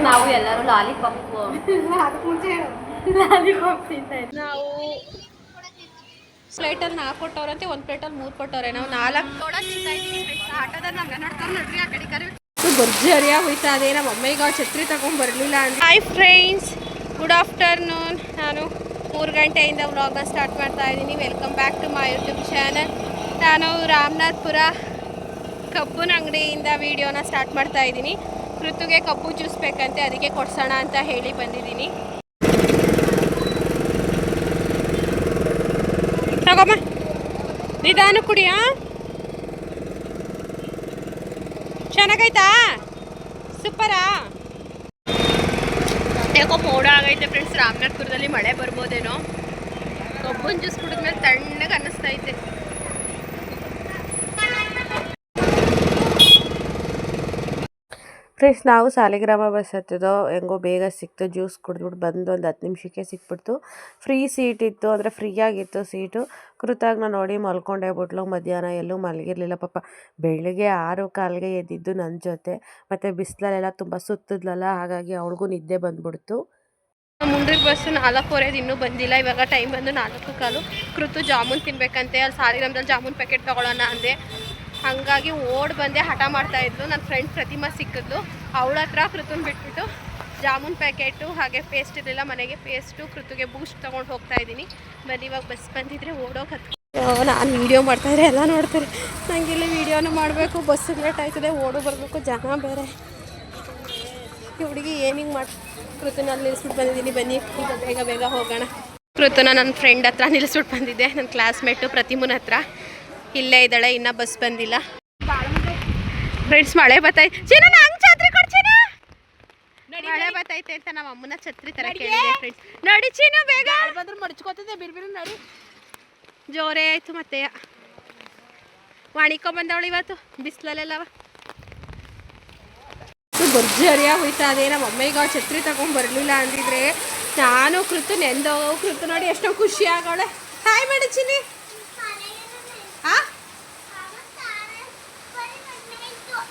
ನಾವು ಎಲ್ಲರೂ lollipop lollipop ತಿಂತಾ ಇದ್ವಿ. ನಾವು ಪ್ಲೇಟಲ್ಲಿ 4 ಕೊಟ್ಟವ್ರಂತೆ, ಒಂದು ಪ್ಲೇಟಲ್ಲಿ 3 ಕೊಟ್ಟವ್ರೆ. ನಾವು 4 ತೋಡ ತಿಂತಾ ಇದ್ದೀವಿ. ಆಟೋದಲ್ಲಿ ನಮ್ಗೆ ನೋಡ್ತಾರೆ ನೋಡ್ರಿ, ಆ ಕಡೆ ಕರಿ ಭರ್ಜರಿಯಾಗಿ ಹೋಯ್ತಾ ಅದೇ. ನಮ್ಮ ಅಮ್ಮಗೆ ಚತ್ರಿ ತಗೊಂಡು ಬರಲಿಲ್ಲ ಅಂತ. Hi friends, good afternoon. ನಾನು 3 ಗಂಟೆಯಿಂದ ವ್ಲಾಗ್ನ ಸ್ಟಾರ್ಟ್ ಮಾಡ್ತಾ ಇದ್ದೀನಿ. Welcome back to my YouTube channel. ನಾನು ರಾಮನಾಥ್ಪುರ ಕಬ್ಬಿನ ಅಂಗಡಿಯಿಂದ ವೀಡಿಯೋನ ಸ್ಟಾರ್ಟ್ ಮಾಡ್ತಾ ಇದ್ದೀನಿ. ಋತುಗೆ ಕಬ್ಬು ಜ್ಯೂಸ್ ಬೇಕಂತೆ, ಅದಕ್ಕೆ ಕೊಡ್ಸೋಣ ಅಂತ ಹೇಳಿ ಬಂದಿದ್ದೀನಿ. ತಗೊಮ್ಮ, ನಿಧಾನ ಕುಡಿಯಾ. ಚೆನ್ನಾಗೈತಾ? ಸೂಪರಾ? ಯಾಕೋ ಮೋಡ ಆಗೈತೆ ಫ್ರೆಂಡ್ಸ್. ರಾಮನಾಥ್ಪುರದಲ್ಲಿ ಮಳೆ ಬರ್ಬೋದೇನೋ. ಕಬ್ಬಿನ ಜ್ಯೂಸ್ ಕುಡಿದ್ಮೇಲೆ ತಣ್ಣಗೆ ಅನ್ನಿಸ್ತೈತೆ. ಫ್ರೆಂಡ್ಸ್, ನಾವು ಸಾಲಿಗ್ರಾಮ ಬಸ್ ಹತ್ತಿದ್ದೋ. ಹೆಂಗೋ ಬೇಗ ಸಿಕ್ತು. ಜ್ಯೂಸ್ ಕುಡಿದ್ಬಿಟ್ಟು ಬಂದು ಒಂದು 10 ನಿಮಿಷಕ್ಕೆ ಸಿಕ್ಬಿಡ್ತು. ಫ್ರೀ ಸೀಟ್ ಇತ್ತು, ಅಂದರೆ ಫ್ರೀಯಾಗಿತ್ತು ಸೀಟು. ಕೃತಾಗ್ನ ನೋಡಿ ಮಲ್ಕೊಂಡೇ ಬಿಟ್ಲು. ಮಧ್ಯಾಹ್ನ ಎಲ್ಲೂ ಮಲಗಿರಲಿಲ್ಲ ಪಾಪ. ಬೆಳಗ್ಗೆ 6:15ಗೆ ಎದ್ದಿದ್ದು ನನ್ನ ಜೊತೆ. ಮತ್ತು ಬಿಸಿಲಲ್ಲೆಲ್ಲ ತುಂಬ ಸುತ್ತಿದ್ಲಲ್ಲ, ಹಾಗಾಗಿ ಅವಳಿಗೂ ನಿದ್ದೆ ಬಂದ್ಬಿಡ್ತು. ಮುಂಡ್ರಿಗೆ ಬಸ್ಸು 4:15 ಇನ್ನೂ ಬಂದಿಲ್ಲ. ಇವಾಗ ಟೈಮ್ ಬಂದು 4:15. ಕೃತು ಜಾಮೂನ್ ತಿನ್ಬೇಕಂತೆ. ಅಲ್ಲಿ ಸಾಲಿಗ್ರಾಮದಲ್ಲಿ ಜಾಮೂನ್ ಪ್ಯಾಕೆಟ್ ತೊಗೊಳ್ಳೋಣ ಅಂದೆ. ಹಾಗಾಗಿ ಓಡಿ ಬಂದೆ. ಹಠ ಮಾಡ್ತಾಯಿದ್ಲು. ನನ್ನ ಫ್ರೆಂಡ್ ಪ್ರತಿಮಾ ಸಿಕ್ಕಿದ್ಲು. ಅವಳ ಹತ್ರ ಕೃತುನ ಬಿಟ್ಬಿಟ್ಟು ಜಾಮೂನ್ ಪ್ಯಾಕೆಟು ಹಾಗೆ ಪೇಸ್ಟ್ ಇರಲಿಲ್ಲ ಮನೆಗೆ. ಪೇಸ್ಟು ಕೃತುಗೆ ಬೂಸ್ಟ್ ತೊಗೊಂಡು ಹೋಗ್ತಾ ಇದ್ದೀನಿ. ಬನ್ನಿ, ಇವಾಗ ಬಸ್ ಬಂದಿದ್ರೆ ಓಡೋಕೆ ನಾನು ವೀಡಿಯೋ ಮಾಡ್ತಾಯಿದ್ರೆ ಎಲ್ಲ ನೋಡ್ತಾರೆ. ನನಗಿಲ್ಲಿ ವೀಡಿಯೋನು ಮಾಡಬೇಕು, ಬಸ್ಸಿಗೆ ಲೇಟ್ ಆಯ್ತದೆ, ಓಡು ಬರಬೇಕು, ಜನ ಬೇರೆ. ಈ ಹುಡುಗಿ ಏನಿಂಗ್ ಮಾಡಿ ಕೃತನಲ್ಲಿ ನಿಲ್ಲಿಸ್ಬಿಟ್ಟು ಬಂದಿದ್ದೀನಿ. ಬನ್ನಿ, ಈಗ ಬೇಗ ಬೇಗ ಹೋಗೋಣ. ಕೃತನ ನನ್ನ ಫ್ರೆಂಡ್ ಹತ್ರ ನಿಲ್ಲಿಸ್ಬಿಟ್ಟು ಬಂದಿದ್ದೆ. ನನ್ನ ಕ್ಲಾಸ್ಮೇಟು ಪ್ರತಿಮೂನ ಹತ್ರ ಇಲ್ಲೇ ಇದ್ದಾಳೆ. ಇನ್ನೂ ಬಸ್ ಬಂದಿಲ್ಲ. ಫ್ರೆಂಡ್ಸ್, ಮಳೆ ಬತ್ತೈತೆ. ಚಿನ್ನ ನಂಗೆ ಛತ್ರಿ ಕೊಡ್ತೀನ. ಮಳೆ ಬತ್ತೈತೆ ಅಂತ ನಮ್ಮ ಅಮ್ಮನ ಛತ್ರಿ ತರ ಕೇಳಿದೆ ಫ್ರೆಂಡ್ಸ್. ನೋಡಿ ಚಿನ್ನ, ಬೇಗ ಬಂದ್ರೆ ಮಡ್ಚ್ಕೋತದೆ. ಬಿರ್ಬಿರು ನೋಡಿ. ಜೋರೇ ಆಯ್ತು. ಮತ್ತೆ ವಾಣಿಕೊ ಬಂದವಳು ಇವತ್ತು ಬಿಸಿಲಲ್ಲೆಲ್ಲವ. ಭರ್ಜರಿಯಾಗಿ ಹೋಯ್ತಾ ಅದೇ. ನಮ್ಮ ಅಮ್ಮಗೆ ಛತ್ರಿ ತಗೊಂಡು ಬರಲಿಲ್ಲ ಅಂದಿದ್ರೆ ನಾನು ಕೃತು ನೆಂದೋ. ಕೃತು ನೋಡಿ ಎಷ್ಟೋ ಖುಷಿ ಆಗೋಳೆ. ಹಾಯ್ ಮಾಡಿ ಚಿನ್ನಿ.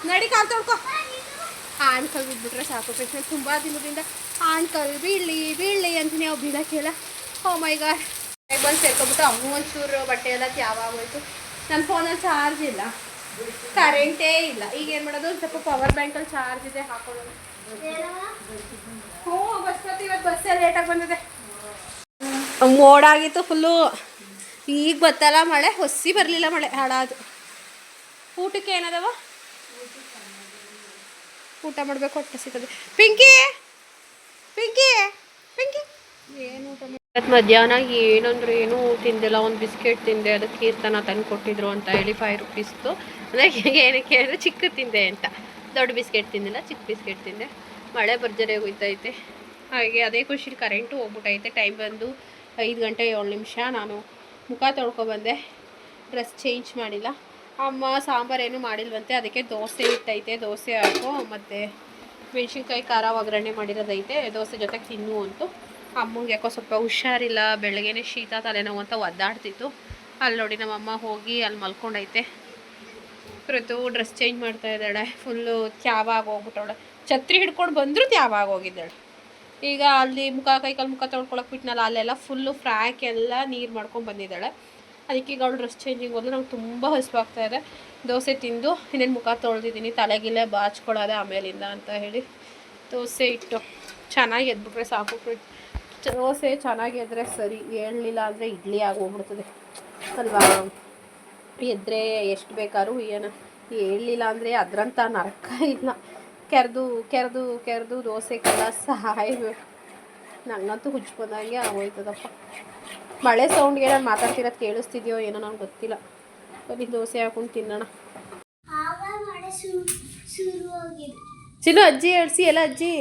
ನಡಿ, ಕಾಲು ತೊಳ್ಕೊ. ಆಣ್ಕಲ್ ಬಿದ್ಬಿಟ್ರೆ ಸಾಕು ಫ್ರೆಂಡ್ಸ್. ನಾನು ತುಂಬ ದಿನದಿಂದ ಆಣ್ಕಲ್ ಬೀಳಿ ಅಂತೀನಿ. ಅವು ಬೀಳಕ್ಕೆಲ್ಲ. ಓ ಮೈ ಗಾಡ್. ಬಂದು ಸೇರ್ಕೊಬಿಟ್ಟು ಅಮ್ಮ ಒಂಚೂರು ಬಟ್ಟೆ ಎಲ್ಲ ತ್ಯಾವಾಗೋಯ್ತು. ನನ್ನ ಫೋನಲ್ಲಿ ಚಾರ್ಜ್ ಇಲ್ಲ, ಕರೆಂಟೇ ಇಲ್ಲ. ಈಗ ಏನು ಮಾಡೋದು? ಸ್ವಲ್ಪ ಪವರ್ ಬ್ಯಾಂಕಲ್ಲಿ ಚಾರ್ಜ್ ಇದೆ, ಹಾಕೊಳ್ಳೋದು. ಹ್ಞೂ, ಬಸ್ ಇವತ್ತು ಬಸ್ಸೇ ಲೇಟಾಗಿ ಬಂದಿದೆ. ಮೋಡಾಗಿತ್ತು ಫುಲ್ಲು. ಈಗ ಬತ್ತಲ್ಲ ಮಳೆ. ಹೊಸಿ ಬರಲಿಲ್ಲ ಮಳೆ, ಹಾಳಾದು. ಊಟಕ್ಕೆ ಏನದವ? ಊಟ ಮಾಡಬೇಕು, ಹೊಟ್ಟೆ ಸಿಗ್ತದೆ. ಪಿಂಕಿ ಪಿಂಕಿ ಪಿಂಕಿ ಏನು ಊಟ ಇವತ್ತು ಮಧ್ಯಾಹ್ನ ಏನಂದ್ರೆ ಏನೂ ತಿಂದಿಲ್ಲ. ಒಂದು ಬಿಸ್ಕೆಟ್ ತಿಂದೆ. ಅದಕ್ಕೆ ಕೀರ್ತನ ತಂದು ಕೊಟ್ಟಿದ್ರು ಅಂತ ಹೇಳಿ 5 ರೂಪೀಸ್ದು. ಅಂದರೆ ಏನಕ್ಕೆ ಅಂದರೆ ಚಿಕ್ಕ ತಿಂದೆ ಅಂತ. ದೊಡ್ಡ ಬಿಸ್ಕೆಟ್ ತಿಂದಿಲ್ಲ, ಚಿಕ್ಕ ಬಿಸ್ಕೆಟ್ ತಿಂದೆ. ಮಳೆ ಭರ್ಜರಿಯಾಗಿ ಹೋಯ್ತೈತೆ. ಹಾಗೆ ಅದೇ ಖುಷಿಲಿ ಕರೆಂಟು ಹೋಗ್ಬಿಟ್ಟೈತೆ. ಟೈಮ್ ಬಂದು 5 ಗಂಟೆ 7 ನಿಮಿಷ. ನಾನು ಮುಖ ತೊಳ್ಕೊಬಂದೆ, ಡ್ರೆಸ್ ಚೇಂಜ್ ಮಾಡಿಲ್ಲ. ಅಮ್ಮ ಸಾಂಬಾರೇನು ಮಾಡಿಲ್ವಂತೆ, ಅದಕ್ಕೆ ದೋಸೆ ಇಟ್ಟೈತೆ. ದೋಸೆ ಹಾಕು ಮತ್ತು ಮೆಣಸಿನ್ಕಾಯಿ ಖಾರ ಒಗ್ಗರಣೆ ಮಾಡಿರೋದೈತೆ. ದೋಸೆ ಜೊತೆಗೆ ತಿನ್ನು ಅಂತು. ಅಮ್ಮಂಗೆ ಯಾಕೋ ಸ್ವಲ್ಪ ಹುಷಾರಿಲ್ಲ. ಬೆಳಗ್ಗೆನೇ ಶೀತ ತಲೆನೋವು ಅಂತ ಒದ್ದಾಡ್ತಿತ್ತು. ಅಲ್ಲಿ ನೋಡಿ ನಮ್ಮಮ್ಮ ಹೋಗಿ ಅಲ್ಲಿ ಮಲ್ಕೊಂಡೈತೆ. ಕೃತು ಡ್ರೆಸ್ ಚೇಂಜ್ ಮಾಡ್ತಾ ಇದ್ದಾಳೆ. ಫುಲ್ಲು ತ್ಯಾವಾಗಿ ಹೋಗ್ಬಿಟ್ಟವಳೆ. ಛತ್ರಿ ಹಿಡ್ಕೊಂಡು ಬಂದರೂ ತ್ಯಾವಾಗಿ ಹೋಗಿದ್ದಾಳೆ. ಈಗ ಅಲ್ಲಿ ಮುಖ ತೊಳ್ಕೊಳಕ್ಕೆ ಬಿಟ್ನಲ್ಲ, ಅಲ್ಲೆಲ್ಲ ಫುಲ್ಲು ಫ್ರ್ಯಾಕ್ ಎಲ್ಲ ನೀರು ಮಾಡ್ಕೊಂಡು ಬಂದಿದ್ದಾಳೆ. ಅದಕ್ಕೆ ಈಗ ಅವಳು ಡ್ರೆಸ್ ಚೇಂಜಿಂಗ್ ಹೋದ್ರೆ ನಂಗೆ ತುಂಬ ಹಸಿವಾಗ್ತಾ ಇದೆ. ದೋಸೆ ತಿಂದು ಇನ್ನೇನು ಮುಖ ತೊಳೆದಿದ್ದೀನಿ. ತಲೆಗಿಲ್ಲೇ ಬಾಚ್ಕೊಳ್ಳೋದೆ ಆಮೇಲಿಂದ ಅಂತ ಹೇಳಿ ದೋಸೆ ಇಟ್ಟು ಚೆನ್ನಾಗಿ ಎದ್ಬಿಟ್ರೆ ಸಾಕು. ದೋಸೆ ಚೆನ್ನಾಗಿ ಎದ್ರೆ ಸರಿ, ಹೇಳಲಿಲ್ಲ ಅಂದರೆ ಇಡ್ಲಿ ಆಗೋಗ್ಬಿಡ್ತದೆ ಅಲ್ವಾ. ಎದ್ರೆ ಎಷ್ಟು ಬೇಕಾದ್ರೂ ಏನು ಹೇಳಲಿಲ್ಲ ಅಂದರೆ ಅದರಂಥ ನರಕ ಇಲ್ಲ. ಕೆರೆದು ದೋಸೆಗೆಲ್ಲ ಸಾಯ್ಬೇಕು. ನಂಗಂತೂ ಹುಚ್ಚು ಬಂದಂಗೆ ಆಗೋಯ್ತದಪ್ಪ. ಮಳೆ ಸೌಂಡ್ಗೆ ನಾನು ಮಾತಾಡ್ತಿರೋದು ಕೇಳಿಸ್ತಿದ್ಯೋ ಏನೋ ನನಗೆ ಗೊತ್ತಿಲ್ಲ. ಬರೀ ದೋಸೆ ಹಾಕೊಂಡು ತಿನ್ನೋಣ. ಚಿನ್ನು, ಅಜ್ಜಿ ಹೇಳ್ಸಿ ಎಲ್ಲ. ಅಜ್ಜಿ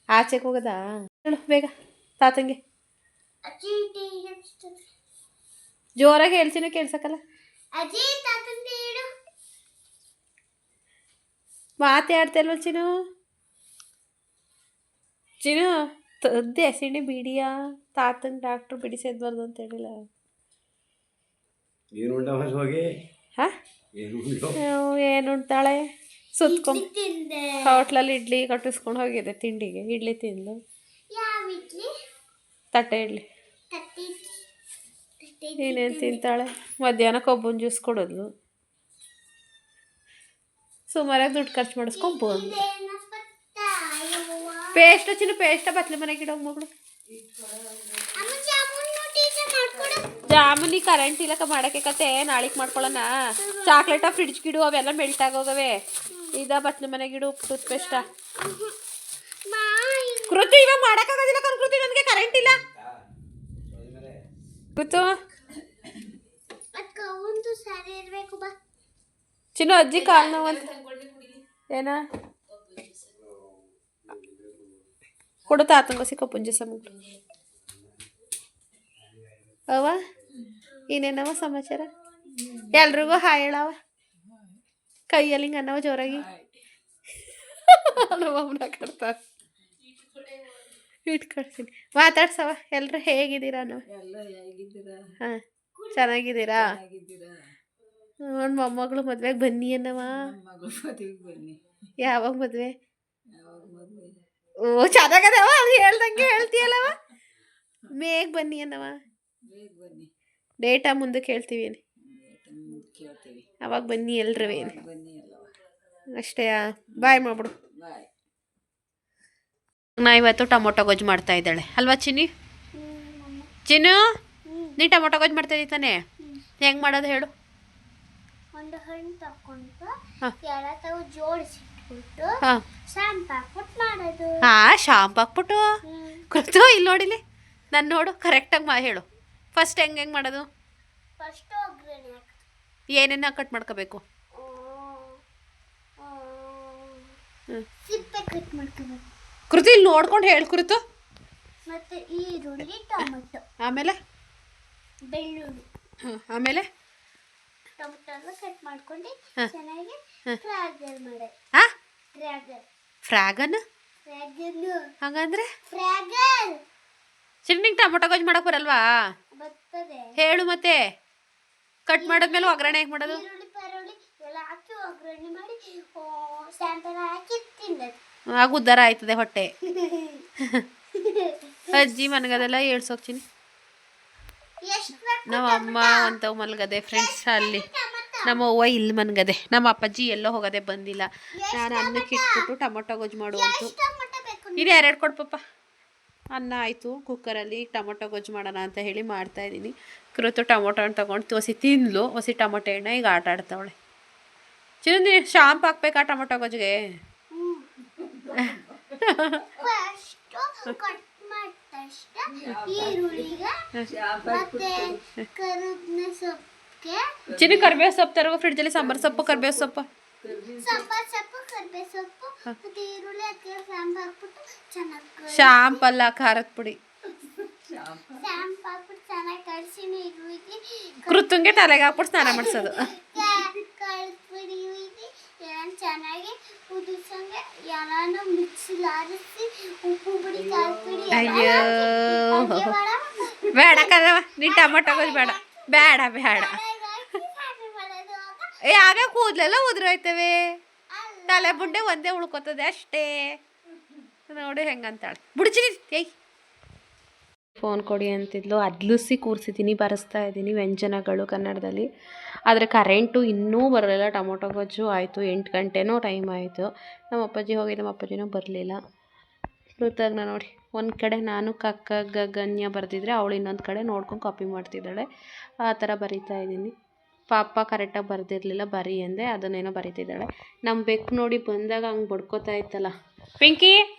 ಆಚೆಗೆ ಹೋಗೋದಾ? ಹೇಳು ಬೇಗ ತಾತಂಗೆ. ಜೋರಾಗಿ ಹೇಳ್ತೀನಿ, ಕೇಳ್ಸಕ್ಕಲ್ಲ. ಮಾತಾಡ್ತಲ್ವ ಚಿನ್ನು? ಚಿನ್ನು ತದ್ದೆ ಸಿಣಿ ಬಿಡಿಯಾ? ತಾತಂಗೆ ಡಾಕ್ಟ್ರು ಬಿಡಿಸೇದ್ಬಾರ್ದು ಅಂತ ಹೇಳಿಲ್ಲ. ಹಾಂ, ಏನು ಉಣ್ತಾಳೆ? ಸುತ್ಕೊಂಡ್ ಹೋಟ್ಲಲ್ಲಿ ಇಡ್ಲಿ ಕಟ್ಟಿಸ್ಕೊಂಡು ಹೋಗಿದೆ ತಿಂಡಿಗೆ. ಇಡ್ಲಿ ತಿಂದು ತಟ್ಟೆ ಇಡ್ಲಿ ಏನೇನು ತಿಂತಾಳೆ. ಮಧ್ಯಾಹ್ನ ಕೊಬ್ಬನ್ ಜ್ಯೂಸ್ ಕೊಡೋದು. ಸುಮಾರಾಗಿ ದುಡ್ಡು ಖರ್ಚು ಮಾಡಿಸ್ಕೊಂಡು ಬಂದು ಪೇಸ್ಟ್ ಚಿನ್ನ ಪೇಸ್ಟ ಬತ್ಲೆ ಮನೆಗೆ ಇಡೋ ಮಗಳು. ಜಾಮೂನಿ ಕರೆಂಟ್ ಇಲ್ಲಕ ಮಾಡೋಕ್ಕೆ ಕತೆ ನಾಳೆಗೆ ಮಾಡ್ಕೊಳ್ಳೋಣ. ಚಾಕ್ಲೇಟ ಫ್ರಿಡ್ಜ್ಗಿಡು ಅವೆಲ್ಲ ಮೆಲ್ಟ್ ಆಗೋಗವೆ. ಇದ ಬತ್ಲೆ ಮನೆಗಿಡು ಟೂತ್ ಪೇಸ್ಟ. ಕೃತಿ ಇವಾಗ ಮಾಡೋಕ್ಕಾಗೋದಿಲ್ಲ ಕೃತಿ, ನನಗೆ ಕರೆಂಟ್ ಇಲ್ಲ. ಕೃತು ಚಿನ್ನು ಅಜ್ಜಿ ಕಾಲು ನೋವು ಅಂತ ಏನ ಕೊಡು ತಾತಂಗ ಸಿಕ್ಕಪ್ಪುಂಜಿ ಸಮುದ್ರ. ಅವ ಇನ್ನೇನವ ಸಮಾಚಾರ? ಎಲ್ರಿಗೂ ಹಾಯ್ ಹೇಳವ ಕೈಯಲ್ಲಿ ಹಿಂಗೆ ಅನ್ನವ ಜೋರಾಗಿ. ನಮ್ಮಮ್ಮನ ಕಟ್ತಾರೆ ಇಟ್ಟು ಕಳ್ತೀನಿ. ಮಾತಾಡ್ಸವ ಎಲ್ಲರೂ ಹೇಗಿದ್ದೀರಾ ಅನ್ನೋ. ಹಾಂ ಚೆನ್ನಾಗಿದ್ದೀರಾ? ನನ್ನ ಮೊಮ್ಮಗಳು ಮದ್ವೆಗೆ ಬನ್ನಿ ಅನ್ನವ. ಯಾವಾಗ ಮದುವೆ? ಓ ಚೆನ್ನಾಗದವ, ಅದು ಹೇಳ್ದಂಗೆ ಹೇಳ್ತೀಯಲ್ಲವ. ಮೇಗ್ ಬನ್ನಿ ಅನ್ನವ. ಡೇಟಾ ಮುಂದಕ್ಕೆ ಹೇಳ್ತೀವಿ ಅವಾಗ ಬನ್ನಿ ಎಲ್ರವೇ ಅಷ್ಟೇ. ಬಾಯ್ ಮಾಡ್ಬಿಡು. ನಾ ಇವತ್ತು ಟೊಮೊಟೊ ಗೊಜ್ಜು ಮಾಡ್ತಾ ಇದ್ದಾಳೆ ಅಲ್ವಾ ಚಿನ್ನಿ? ಚಿನ್ನು ನೀ ಟೊಮೊಟೊ ಗೊಜ್ಜು ಮಾಡ್ತಾ ಇದ್ದೀ ತಾನೆ? ಹೆಂಗೆ ಮಾಡೋದು ಹೇಳು? ಒಂದು ಹಣ್ಣು ತಗೊಂಡು ಎಲ್ಲ ತಾವು ಜೋಡಿಸಿಟ್ಬಿಟ್ಟು ಶಾಂಪು ಹಾಕ್ಬಿಟ್ಟು ಗೊತ್ತು. ಇಲ್ಲಿ ನೋಡಿಲಿ ನಾನು ನೋಡು ಕರೆಕ್ಟಾಗಿ ಹೇಳು. ಫಸ್ಟ್ ಹೆಂಗೆ ಮಾಡೋದು? ಫಸ್ಟ್ ಒಗ್ಗರಣೆ ಏನೇನು ಕಟ್ ಮಾಡ್ಕೋಬೇಕು? ಸಿಪ್ಪೆ ಕಟ್ ಮಾಡ್ಕೋಬೇಕು. ಕೃತಿ ಇಲ್ಲಿ ನೋಡ್ಕೊಂಡು ಹೇಳು ಕೃತು. ಮತ್ತೆ ಈರುಳ್ಳಿ, ಟೊಮೆಟೊ, ಆಮೇಲೆ ಬೆಳ್ಳುಳ್ಳಿ, ಆಮೇಲೆ ಟೊಮೆಟೊ ಎಲ್ಲ ಕಟ್ ಮಾಡ್ಕೊಂಡು ಚೆನ್ನಾಗಿ ಫ್ರಾಗರ್ ಮಾಡಿ. ಫ್ರಾಗನ್ ಹಂಗಂದ್ರೆ ಚಿನ್ನಿಗೆ ಟೊಮೊಟೊ ಗೊಜ್ಜು ಮಾಡಕ್ ಬರಲ್ವಾ? ಬರ್ತದೆ ಹೇಳು. ಮತ್ತೆ ಕಟ್ ಮಾಡಿದ್ಮೇಲೆ ಒಗ್ಗರಣೆ ಹೇಗೆ ಮಾಡೋದು? ಈರುಳ್ಳಿ ಪರುಳ್ಳಿ ಎಲ್ಲ ಹಾಕಿ ಒಗ್ಗರಣೆ ಮಾಡಿ ಸ್ಯಾಂಪಲ್ ಹಾಕಿ ತಿನ್ನೋದು. ಆಗ ಉದ್ಧಾರ ಆಯ್ತದೆ ಹೊಟ್ಟೆ. ಅಜ್ಜಿ ಮನ್ಗದೆಲ್ಲ ಹೇಳ್ಸೋಗ್ತೀನಿ. ನಮ್ಮ ಅಮ್ಮ ಅಂತವ್ ಮಲ್ಗದೆ ಫ್ರೆಂಡ್ಸ್. ಅಲ್ಲಿ ನಮ್ಮ ಅವ್ವ ಇಲ್ಲಿ ಮನ್ಗದೆ. ನಮ್ಮ ಅಪ್ಪಾಜಿ ಎಲ್ಲೋ ಹೋಗೋದೆ ಬಂದಿಲ್ಲ. ನಾನು ಅನ್ನಕ್ಕೆ ಇಟ್ಬಿಟ್ಟು ಟೊಮೊಟೊ ಗೊಜ್ಜು ಮಾಡುವಂತು. ಇದು 2 ಕೊಡ್ಪಪ್ಪ. ಅನ್ನ ಆಯಿತು ಕುಕ್ಕರಲ್ಲಿ. ಟೊಮೊಟೊ ಗೊಜ್ಜು ಮಾಡೋಣ ಅಂತ ಹೇಳಿ ಮಾಡ್ತಾಯಿದ್ದೀನಿ. ಕೃತು ಟೊಮೊಟೊ ಹಣ್ಣು ತೊಗೊಂಡು ಹೊಸಿ ತಿಂದ್ಲು. ಹೊಸಿ ಟೊಮೊಟೊ ಹಣ್ಣು ಈಗ ಆಟ ಆಡ್ತಾವಳೆ. ಚಿನ್ನ ಶಾಂಪು ಹಾಕ್ಬೇಕಾ ಟೊಮೊಟೊ ಗೊಜ್ಜಿಗೆ? ಚಿನ್ನ ಕರಿಬೇವು ಸೊಪ್ಪು ತರುವ ಫ್ರಿಡ್ಜಲ್ಲಿ. ಸಾಂಬಾರು ಸೊಪ್ಪು, ಕರಿಬೇವು ಸೊಪ್ಪು, ಶಾಂಪಲ್ಲ ಖಾರದ ಪುಡಿ. ಕೃತಂಗೆ ತಲೆಗೆ ಹಾಕ್ಬಿಟ್ಟು ಸ್ನಾನ ಮಾಡಿಸೋದು. ಅಯ್ಯೋ ಬೇಡ ಕದವ, ನೀ ಟೊಮೊಟೊ ಗೊಜ್ಜು ಬೇಡ ಬೇಡ ಬೇಡ. ಆಗ ಕೂದಲೆಲ್ಲ ಉದುರೋಯ್ತವೆ, ತಲೆ ಬುಡ್ಡೆ ಒಂದೇ ಉಳ್ಕೋತದೆ ಅಷ್ಟೇ. ನೋಡಿ ಹೆಂಗಂತಾಳೆ. ಬುಡ್ಚಿನಿ ಏಯ್ ಫೋನ್ ಕೊಡಿ ಅಂತಿದ್ಲು. ಅದ್ಲುಸಿ ಕೂರಿಸಿದ್ದೀನಿ, ಬರೆಸ್ತಾ ಇದ್ದೀನಿ ವ್ಯಂಜನಗಳು ಕನ್ನಡದಲ್ಲಿ. ಆದರೆ ಕರೆಂಟು ಇನ್ನೂ ಬರಲಿಲ್ಲ. ಟೊಮೊಟೊ ಗೊಜ್ಜು ಆಯಿತು, 8 ಗಂಟೆನೋ ಟೈಮ್ ಆಯಿತು. ನಮ್ಮ ಅಪ್ಪಾಜಿ ಹೋಗಿ ನಮ್ಮ ಅಪ್ಪಾಜಿನೂ ಬರಲಿಲ್ಲ. ಕೃತಜ್ಞ ನೋಡಿ, ಒಂದು ಕಡೆ ನಾನು ಕಕ್ಕ ಗಗನ್ಯ ಬರೆದಿದ್ರೆ ಅವಳು ಇನ್ನೊಂದು ಕಡೆ ನೋಡ್ಕೊಂಡು ಕಾಪಿ ಮಾಡ್ತಿದ್ದಾಳೆ. ಆ ಥರ ಬರಿತಾ ಇದ್ದೀನಿ. ಪಾಪ ಕರೆಕ್ಟಾಗಿ ಬರೆದಿರಲಿಲ್ಲ, ಬರೀ ಅಂದೆ, ಅದನ್ನೇನೋ ಬರೀತಿದ್ದಾಳೆ. ನಮ್ಮ ಬೆಕ್ಕು ನೋಡಿ ಬಂದಾಗ ಹಂಗೆ ಬಡ್ಕೋತಾ ಇತ್ತಲ್ಲ, ಪಿಂಕಿ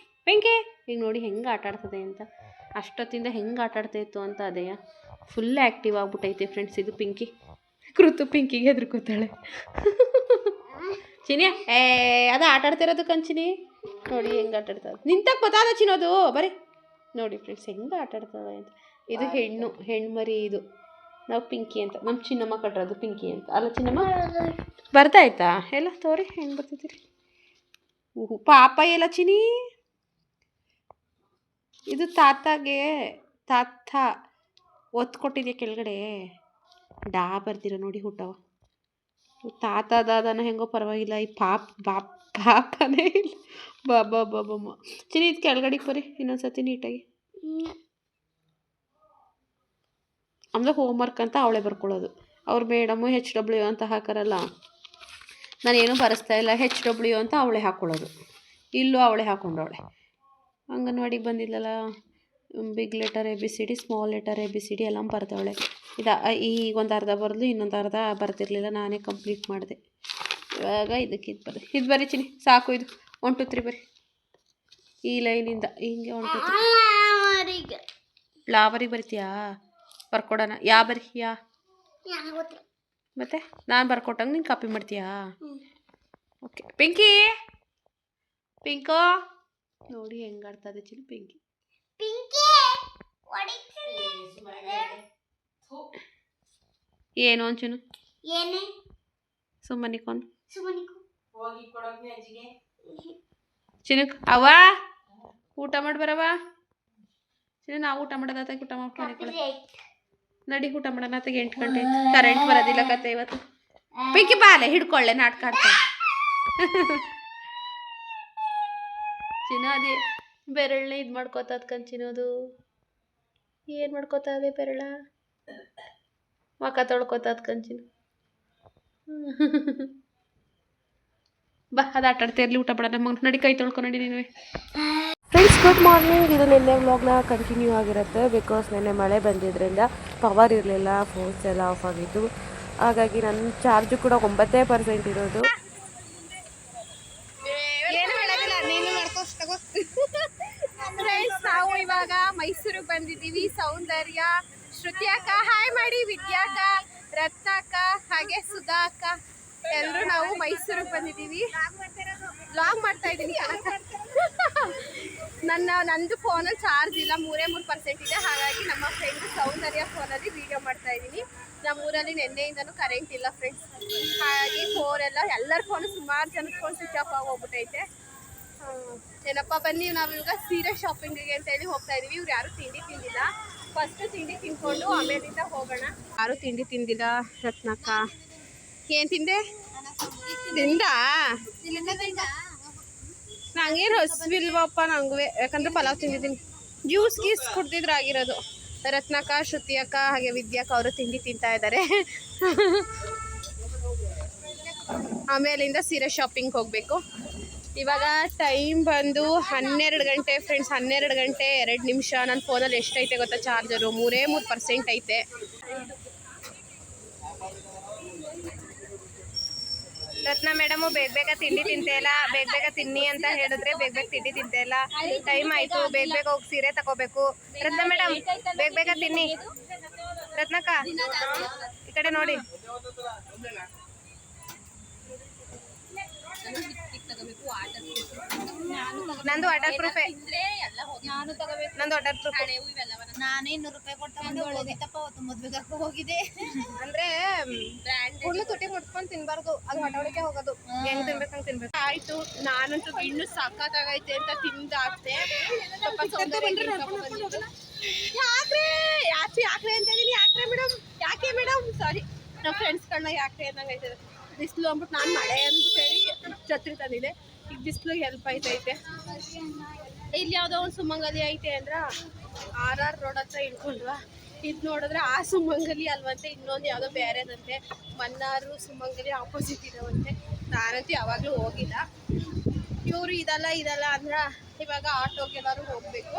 ಪಿಂಕಿ ಈಗ ನೋಡಿ ಹೆಂಗೆ ಆಟ ಆಡ್ತದೆ ಅಂತ. ಅಷ್ಟೊತ್ತಿಂದ ಹೆಂಗೆ ಆಟ ಆಡ್ತಾ ಇತ್ತು ಅಂತ ಅದೇ ಫುಲ್ ಆ್ಯಕ್ಟಿವ್ ಆಗ್ಬಿಟ್ಟೈತೆ ಫ್ರೆಂಡ್ಸ್. ಇದು ಪಿಂಕಿ. ಕೃತು ಪಿಂಕಿಗೆ ಹೆದರ್ಕೋತಾಳೆ. ಚಿನಿಯ ಅದು ಆಟ ಆಡ್ತಿರೋದು ಕಂಚಿನಿ ನೋಡಿ ಹೆಂಗೆ ಆಟ ಆಡ್ತಾಳೆ. ನಿಂತಕ್ಕೆ ಗೊತ್ತಾದ ಚಿನ್ನೋದು ಬರೀ ನೋಡಿ ಫ್ರೆಂಡ್ಸ್ ಹೆಂಗೆ ಆಟ ಆಡ್ತಾಳೆ ಅಂತ. ಇದು ಹೆಣ್ಮರಿ. ಇದು ನಾವು ಪಿಂಕಿ ಅಂತ. ನಮ್ಮ ಚಿನ್ನಮ್ಮ ಕಟ್ಟಿರೋದು ಪಿಂಕಿ ಅಂತ. ಅಲ್ಲ ಚಿನ್ನಮ್ಮ ಬರ್ತಾಯ್ತಾ ಎಲ್ಲ ತೋರಿ ಹೆಂಗೆ ಬರ್ತಿದ್ದೀರಿ. ಪಾಪ ಎಲ್ಲ ಚಿನಿ. ಇದು ತಾತಾಗೆ ತಾತ ಒತ್ತು ಕೊಟ್ಟಿದೆಯಾ ಕೆಳಗಡೆ ಬರ್ದಿರೋ ನೋಡಿ ಹುಟ್ಟವ. ತಾತ ದಾದನ ಹೆಂಗೋ ಪರವಾಗಿಲ್ಲ. ಈ ಪಾಪನೇ ಇಲ್ಲ. ಬಾಬಾ ಚಿನಿ ಇದು ಕೆಳಗಡೆಗೆ ಬರ್ರಿ ಇನ್ನೊಂದ್ಸತಿ ನೀಟಾಗಿ. ಆಮೇಲೆ ಹೋಮ್ವರ್ಕ್ ಅಂತ ಅವಳೇ ಬರ್ಕೊಳ್ಳೋದು. ಅವ್ರು ಮೇಡಮು HW ಅಂತ ಹಾಕಾರಲ್ಲ, ನಾನೇನು ಬರೆಸ್ತಾ ಇಲ್ಲ, HW ಅಂತ ಅವಳೇ ಹಾಕ್ಕೊಳ್ಳೋದು. ಇಲ್ಲೂ ಅವಳೇ ಹಾಕ್ಕೊಂಡವಳೆ. ಅಂಗನವಾಡಿಗೆ ಬಂದಿಲ್ಲಲ್ಲ, big letter ABCD, small letter ABCD ಎಲ್ಲ ಬರ್ದವಳೆ. ಈಗ ಒಂದು ಅರ್ಧ ಬರೆದು ಇನ್ನೊಂದು ಅರ್ಧ ಬರ್ತಿರ್ಲಿಲ್ಲ, ನಾನೇ ಕಂಪ್ಲೀಟ್ ಮಾಡಿದೆ. ಇವಾಗ ಇದು ಬರೀ ಚಿನಿ ಸಾಕು. ಇದು 1 2 3 ಬರೀ. ಈ ಲೈನಿಂದ ಹಿಂಗೆ 1 2 3 ಫ್ಲವರಿಗೆ ಬರಿತೀಯಾ? ಬರ್ಕೊಡೋಣ. ಯಾ ಮತ್ತೆ ನಾನು ಬರ್ಕೊಟ್ಟಂಗೆ ನೀನು ಕಾಪಿ ಮಾಡ್ತೀಯಾ? ಓಕೆ. ಪಿಂಕೋ ನೋಡಿ ಹೆಂಗೆ ಆಡ್ತದೆ ಚಿನಿ ಪಿಂಕಿ. ಏನು ಅಂಚುನು ಸುಮ್ಮನಿಕೊಂಡು ಚಿನಕ್ ಅವ ಊಟ ಮಾಡಿ ಬರವ. ಚಿನ್ನ ನಾವು ಊಟ ಮಾಡೋದಾತ, ಊಟ ಮಾಡ್ಕೊಂಡು ನಡಿ ಊಟ ಮಾಡೋಣ. 8 ಗಂಟೆ ಕರೆಂಟ್ ಬರೋದಿಲ್ಲ ಕತೆ ಇವತ್ತು. ಪಿಂಕಿ ಬಾಲೆ ಹಿಡ್ಕೊಳ್ಳೆ ನಾಟಕ ಆಡ್ತಾಳೆ. ಚಿನ್ನ ಅದೇ ಬೆರಳನ್ನ ಇದು ಮಾಡ್ಕೋತದ ಕಂಚಿನೋದು. ಏನು ಮಾಡ್ಕೋತದೆ ಬೆರಳ? ಮಕ ತೊಳ್ಕೊತದ ಕಂಚಿನ. ಬಾ ಅದು ಆಟ ಆಡ್ತಾ ಇರಲಿ, ಊಟ ಮಾಡೋಣ. ಮಗ ನಡಿ ಕೈ ತೊಳ್ಕೊ ನಡಿ ನೀನು. Friends good morning. ಇದು ನಿನ್ನೆ ವ್ಲಾಗ್ನ ಕಂಟಿನ್ಯೂ ಆಗಿರುತ್ತೆ. ಬಿಕಾಸ್ ನಿನ್ನೆ ಮಳೆ ಬಂದಿದ್ದರಿಂದ ಪವರ್ ಇರಲಿಲ್ಲ, ಫೋನ್ಸ್ ಎಲ್ಲ ಆಫ್ ಆಗಿತ್ತು. ಹಾಗಾಗಿ ನನ್ನ ಚಾರ್ಜು ಕೂಡ 9% ಇರೋದು. ನಾವು ಇವಾಗ ಮೈಸೂರಿಗೆ ಬಂದಿದ್ದೀವಿ. ಸೌಂದರ್ಯ, ಶ್ರುತಿ ಅಕ್ಕ ಹಾಯ್ ಮಾಡಿ, ವಿದ್ಯಾಕ, ರತ್ನಾಕ, ಹಾಗೆ ಸುಧಾ ಅಕ್ಕ ಎಲ್ಲರೂ ನಾವು ಮೈಸೂರಿಗೆ ಬಂದಿದ್ದೀವಿ. ವ್ಲಾಗ್ ಮಾಡ್ತಾ ಇದ್ದೀನಿ. ನಂದು ಫೋನಲ್ಲಿ ಚಾರ್ಜ್ ಇಲ್ಲ, 3% ಇದೆ. ಹಾಗಾಗಿ ನಮ್ಮ ಫ್ರೆಂಡ್ ಸೌಂದರ್ಯ ಫೋನಲ್ಲಿ ವಿಡಿಯೋ ಮಾಡ್ತಾ ಇದ್ದೀನಿ. ನಮ್ಮೂರಲ್ಲಿ ನಿನ್ನೆಯಿಂದನೂ ಕರೆಂಟ್ ಇಲ್ಲ ಫ್ರೆಂಡ್ಸ್. ಹಾಗಾಗಿ ಫೋನೆಲ್ಲ ಎಲ್ಲರ ಫೋನು, ಸುಮಾರು ಜನದ ಫೋನ್ ಸ್ವಿಚ್ ಆಫ್ ಆಗಿ ಹೋಗ್ಬಿಟ್ಟೈತೆ. ಏನಪ್ಪ ಬನ್ನಿ, ನಾವು ಇವಾಗ ಸೀರೆ ಶಾಪಿಂಗಿಗೆ ಅಂತೇಳಿ ಹೋಗ್ತಾ ಇದೀವಿ. ಇವ್ರು ಯಾರು ತಿಂಡಿ ತಿಂದಿಲ್ಲ, ಫಸ್ಟ್ ತಿಂಡಿ ತಿನ್ಕೊಂಡು ಆಮೇಲಿಂದ ಹೋಗೋಣ. ಯಾರು ತಿಂಡಿ ತಿಂದಿಲ್ಲ. ರತ್ನಕ್ಕ ಏನು ತಿಂದೆ? ನಂಗೇನು ಹಸಿವಿಲ್ವಪ್ಪ ನಂಗೂ, ಯಾಕಂದ್ರೆ ಪಲಾವ್ ತಿಂದಿದ್ದೀನಿ. ಜ್ಯೂಸ್ ಗೀಸ್ ಕುಡ್ದಿದ್ರೆ ಆಗಿರೋದು. ರತ್ನಕ್ಕ, ಶ್ರುತಿ ಅಕ್ಕ ಹಾಗೆ ವಿದ್ಯಾಕ ಅವರು ತಿಂಡಿ ತಿಂತಾ ಇದ್ದಾರೆ. ಆಮೇಲಿಂದ ಸೀರೆ ಶಾಪಿಂಗ್ ಹೋಗಬೇಕು. ಇವಾಗ ಟೈಮ್ ಬಂದು 12 ಗಂಟೆ ಫ್ರೆಂಡ್ಸ್. 12 ಗಂಟೆ 2 ನಿಮಿಷ. ನನ್ನ ಫೋನಲ್ಲಿ ಎಷ್ಟೈತೆ ಗೊತ್ತಾ ಚಾರ್ಜರು? 3% ಐತೆ. ರತ್ನ ಮೇಡಮು ಬೇಗ ತಿಂಡಿ ತಿಂತೆ ಇಲ್ಲ, ಬೇಗ ತಿನ್ನಿ ಅಂತ ಹೇಳಿದ್ರೆ ಬೇಗ ತಿಂಡಿ ತಿಂತೆ ಇಲ್ಲ. ಟೈಮ್ ಆಯಿತು, ಬೇಗ ಹೋಗಿ ಸೀರೆ ತಗೋಬೇಕು. ರತ್ನ ಮೇಡಮ್ ಬೇಗ ತಿನ್ನಿ. ರತ್ನಕ್ಕ ಈ ಕಡೆ ನೋಡಿ. ನಂದು ವಾಟರ್ ಪ್ರೂಫೇ. ನಂದು ವಾಟರ್ ಪ್ರೂಫ್. ನಾನೇ 200 ರೂಪಾಯಿ ಕೊಟ್ಟು ಮದ್ವೆಗೆ ಹೋಗಿದೆ. ಅಂದ್ರೆ ಹುಣ್ಣು ತುಟಿ ಮುಟ್ಕೊಂಡು ತಿನ್ಬಾರ್ದು, ಅದು ಹೊಟ್ಟೆ ಹೋಗೋದು. ಹೆಂಗ್ ತಿನ್ಬೇಕು ಹಂಗೆ ತಿನ್ಬೇಕು. ಆಯ್ತು, ನಾನಂತೂ ಇನ್ನು ಸಖತ್ತಾಗೈತೆ ಅಂತ ತಿಂದಾಕ್ತೆ. ಯಾಕ್ರೆ ಅಂತ ಇದೀನಿ. ಯಾಕೆ ಮೇಡಮ್ ಸಾರಿ, ನಮ್ಮ ಫ್ರೆಂಡ್ಸ್ಗಳನ್ನ ಯಾಕ್ರೆ ಅಂದಂಗೆ ಆಯ್ತದೆ. ಬಿಸಿಲು ಅಂದ್ಬಿಟ್ಟು ನಾನು ಮಳೆ ಅಂದ್ಬಿಟ್ಟು ಹೇಳಿ ಛತ್ರಿ ತಂದಿದೆ. ಈಗ ಬಿಸಿಲು ಹೆಲ್ಪ್ ಐತೈತೆ. ಇಲ್ಲಿ ಯಾವುದೋ ಒಂದು ಸುಮಂಗಲಿ ಐತೆ ಅಂದ್ರೆ RR ರೋಡ್ ಹತ್ರ ಇಳ್ಕೊಂಡ್ವಾ. ಇದು ನೋಡಿದ್ರೆ ಆ ಸುಮಂಗಲಿ ಅಲ್ವಂತೆ, ಇನ್ನೊಂದು ಯಾವುದೋ ಬೇರೆದಂತೆ. ಮನ್ನಾರು ಸುಮಂಗಲಿ ಆಪೋಸಿಟ್ ಇರೋವಂತೆ. ನಾನಂತೂ ಯಾವಾಗಲೂ ಹೋಗಿಲ್ಲ. ಇವರು ಇದಲ್ಲ ಅಂದ್ರೆ ಇವಾಗ ಆಟೋಗೆಲ್ಲರೂ ಹೋಗಬೇಕು.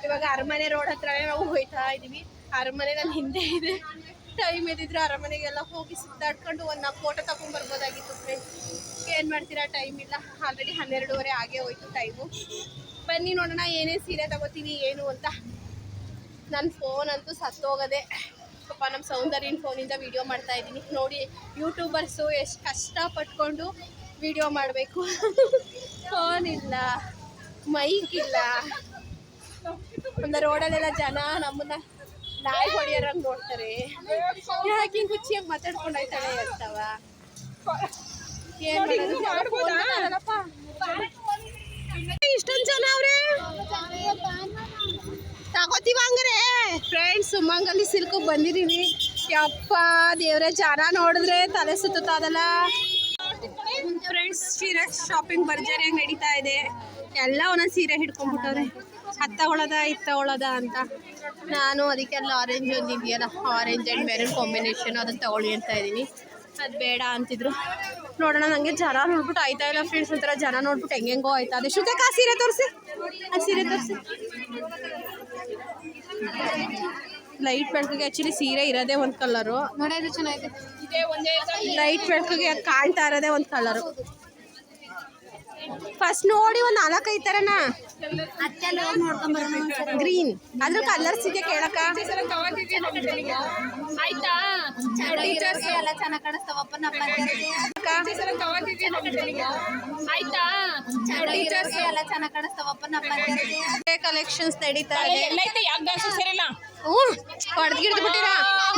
ಇವಾಗ ಅರಮನೆ ರೋಡ್ ಹತ್ರನೇ ನಾವು ಹೋಗ್ತಾ ಇದ್ದೀವಿ. ಅರಮನೆ ನನ್ನ ಹಿಂದೆ ಇದೆ. ಟೈಮ್ ಇದ್ದಿದ್ರೆ ಅರಮನೆಗೆಲ್ಲ ಹೋಗಿ ಸುತ್ತಾಡ್ಕೊಂಡು ಒಂದು ಫೋಟೋ ತಗೊಂಡ್ಬರ್ಬೋದಾಗಿತ್ತು ಫ್ರೆಂಡ್ಸ್. ಏನು ಮಾಡ್ತೀರಾ, ಟೈಮ್ ಇಲ್ಲ. ಆಲ್ರೆಡಿ 12:30 ಆಗೇ ಹೋಯ್ತು ಟೈಮು. ಬನ್ನಿ ನೋಡೋಣ ಏನೇನು ಸೀರೆ ತಗೋತೀವಿ ಏನು ಅಂತ. ನನ್ನ ಫೋನ್ ಅಂತೂ ಸತ್ತೋಗದೆ. ಪಾಪ ನಮ್ಮ ಸೌಂದರ್ಯನ ಫೋನಿಂದ ವೀಡಿಯೋ ಮಾಡ್ತಾ ಇದ್ದೀನಿ ನೋಡಿ. ಯೂಟ್ಯೂಬರ್ಸು ಎಷ್ಟು ಕಷ್ಟಪಟ್ಕೊಂಡು ವೀಡಿಯೋ ಮಾಡಬೇಕು. ಫೋನ್ ಇಲ್ಲ, ಮೈಕ್ ಇಲ್ಲ. ಒಂದು ರೋಡಲ್ಲೆಲ್ಲ ಜನ ನಮ್ಮನ್ನ ನಾಯಿ ಹೊಡಿಯೋರಂಗೆ ನೋಡ್ತಾರೆ. ಯಾಕೆ ಹಿಂಗೆ ಹುಚ್ಚಿಯಾಗಿ ಮಾತಾಡ್ಕೊಂಡಾಯ್ತಾಳೆ ಇರ್ತಾವ. ಇಷ್ಟೊಂದು ಜನ ಅವ್ರೆ ತಗೋತೀವ ಹಂಗಾರೆ ಫ್ರೆಂಡ್ಸ್. ಸುಮಂಗಲಿ ಸಿಲ್ಕ್ ಬಂದಿದ್ದೀನಿ. ಯಪ್ಪ ದೇವ್ರೆ, ಜನ ನೋಡಿದ್ರೆ ತಲೆ ಸುತ್ತದಲ್ಲ ಫ್ರೆಂಡ್ಸ್. ಸೀರೆ ಶಾಪಿಂಗ್ ಭರ್ಜರಿಯಾಗಿ ನಡೀತಾ ಇದೆ. ಎಲ್ಲ ಒಂದೊಂದು ಸೀರೆ ಹಿಡ್ಕೊಂಡ್ಬಿಟ್ಟವ್ರೆ, ಅದು ತಗೊಳ್ಳೋದ ಇದು ತಗೊಳ್ಳೋದ ಅಂತ. ನಾನು ಅದಕ್ಕೆಲ್ಲ ಆರೆಂಜ್ ಒಂದು ಇದೆಯಲ್ಲ, ಆರೆಂಜ್ ಆ್ಯಂಡ್ ಮೆರೂನ್ ಕಾಂಬಿನೇಷನ್ ಅದನ್ನು ತಗೊಳ್ಳಿ ಅಂತ ಇದ್ದೀನಿ. ಅದು ಬೇಡ ಅಂತಿದ್ರು. ನೋಡೋಣ, ನನಗೆ ಜನ ನೋಡ್ಬಿಟ್ಟು ಆಯ್ತಾ ಇಲ್ಲ ಫ್ರೆಂಡ್ಸ್. ಒಂಥರ ಜನ ನೋಡ್ಬಿಟ್ಟು ಹೆಂಗೆಂಗೋ ಆಯ್ತಾ ಇದೆ. ಶ್ರುತಕ್ಕ ಆ ಸೀರೆ ತೋರಿಸಿ, ಆ ಸೀರೆ ತೋರಿಸಿ. ಲೈಟ್ ಬೆಳಕಿಗೆ ಆ್ಯಕ್ಚುಲಿ ಸೀರೆ ಇರೋದೇ ಒಂದು ಕಲರು, ನೋಡೋದು ಚೆನ್ನಾಗಿದೆ. ಲೈಟ್ ಬೆಳಕಿಗೆ ಅದು ಕಾಣ್ತಾ ಇರೋದೇ ಒಂದು ಕಲರು. ಫಸ್ಟ್ ನೋಡಿ ಒಂದು 4-5 ಥರನ ಅತ್ತೆಲ್ಲ ಹೋಗಿ ನೋಡ್ಕೊಂಬರೋಣ. ಗ್ರೀನ್ ಅದ್ರ ಕಲರ್ಸ್ ಇದೆ ಕೇಳಕ್ಕ. ಆಯ್ತಾ ಟೀಚರ್ಸ್ ಎಲ್ಲ ಚೆನ್ನಾಗಿ ಕಾಣಿಸ್ತಾವಪ್ಪ. ನಮ್ಮ ಆಯ್ತಾ ಟೀಚರ್ಸ್ ಎಲ್ಲ ಚೆನ್ನಾಗಿ ಕಾಣಿಸ್ತಾವಪ್ಪ. ನಮ್ಮ ಕಲೆಕ್ಷನ್ಸ್ ನಡೀತಾ ಇದೆ. ಹೊಡೆದ್ಗಿಡ್ದು ಬಿಟ್ಟಿರ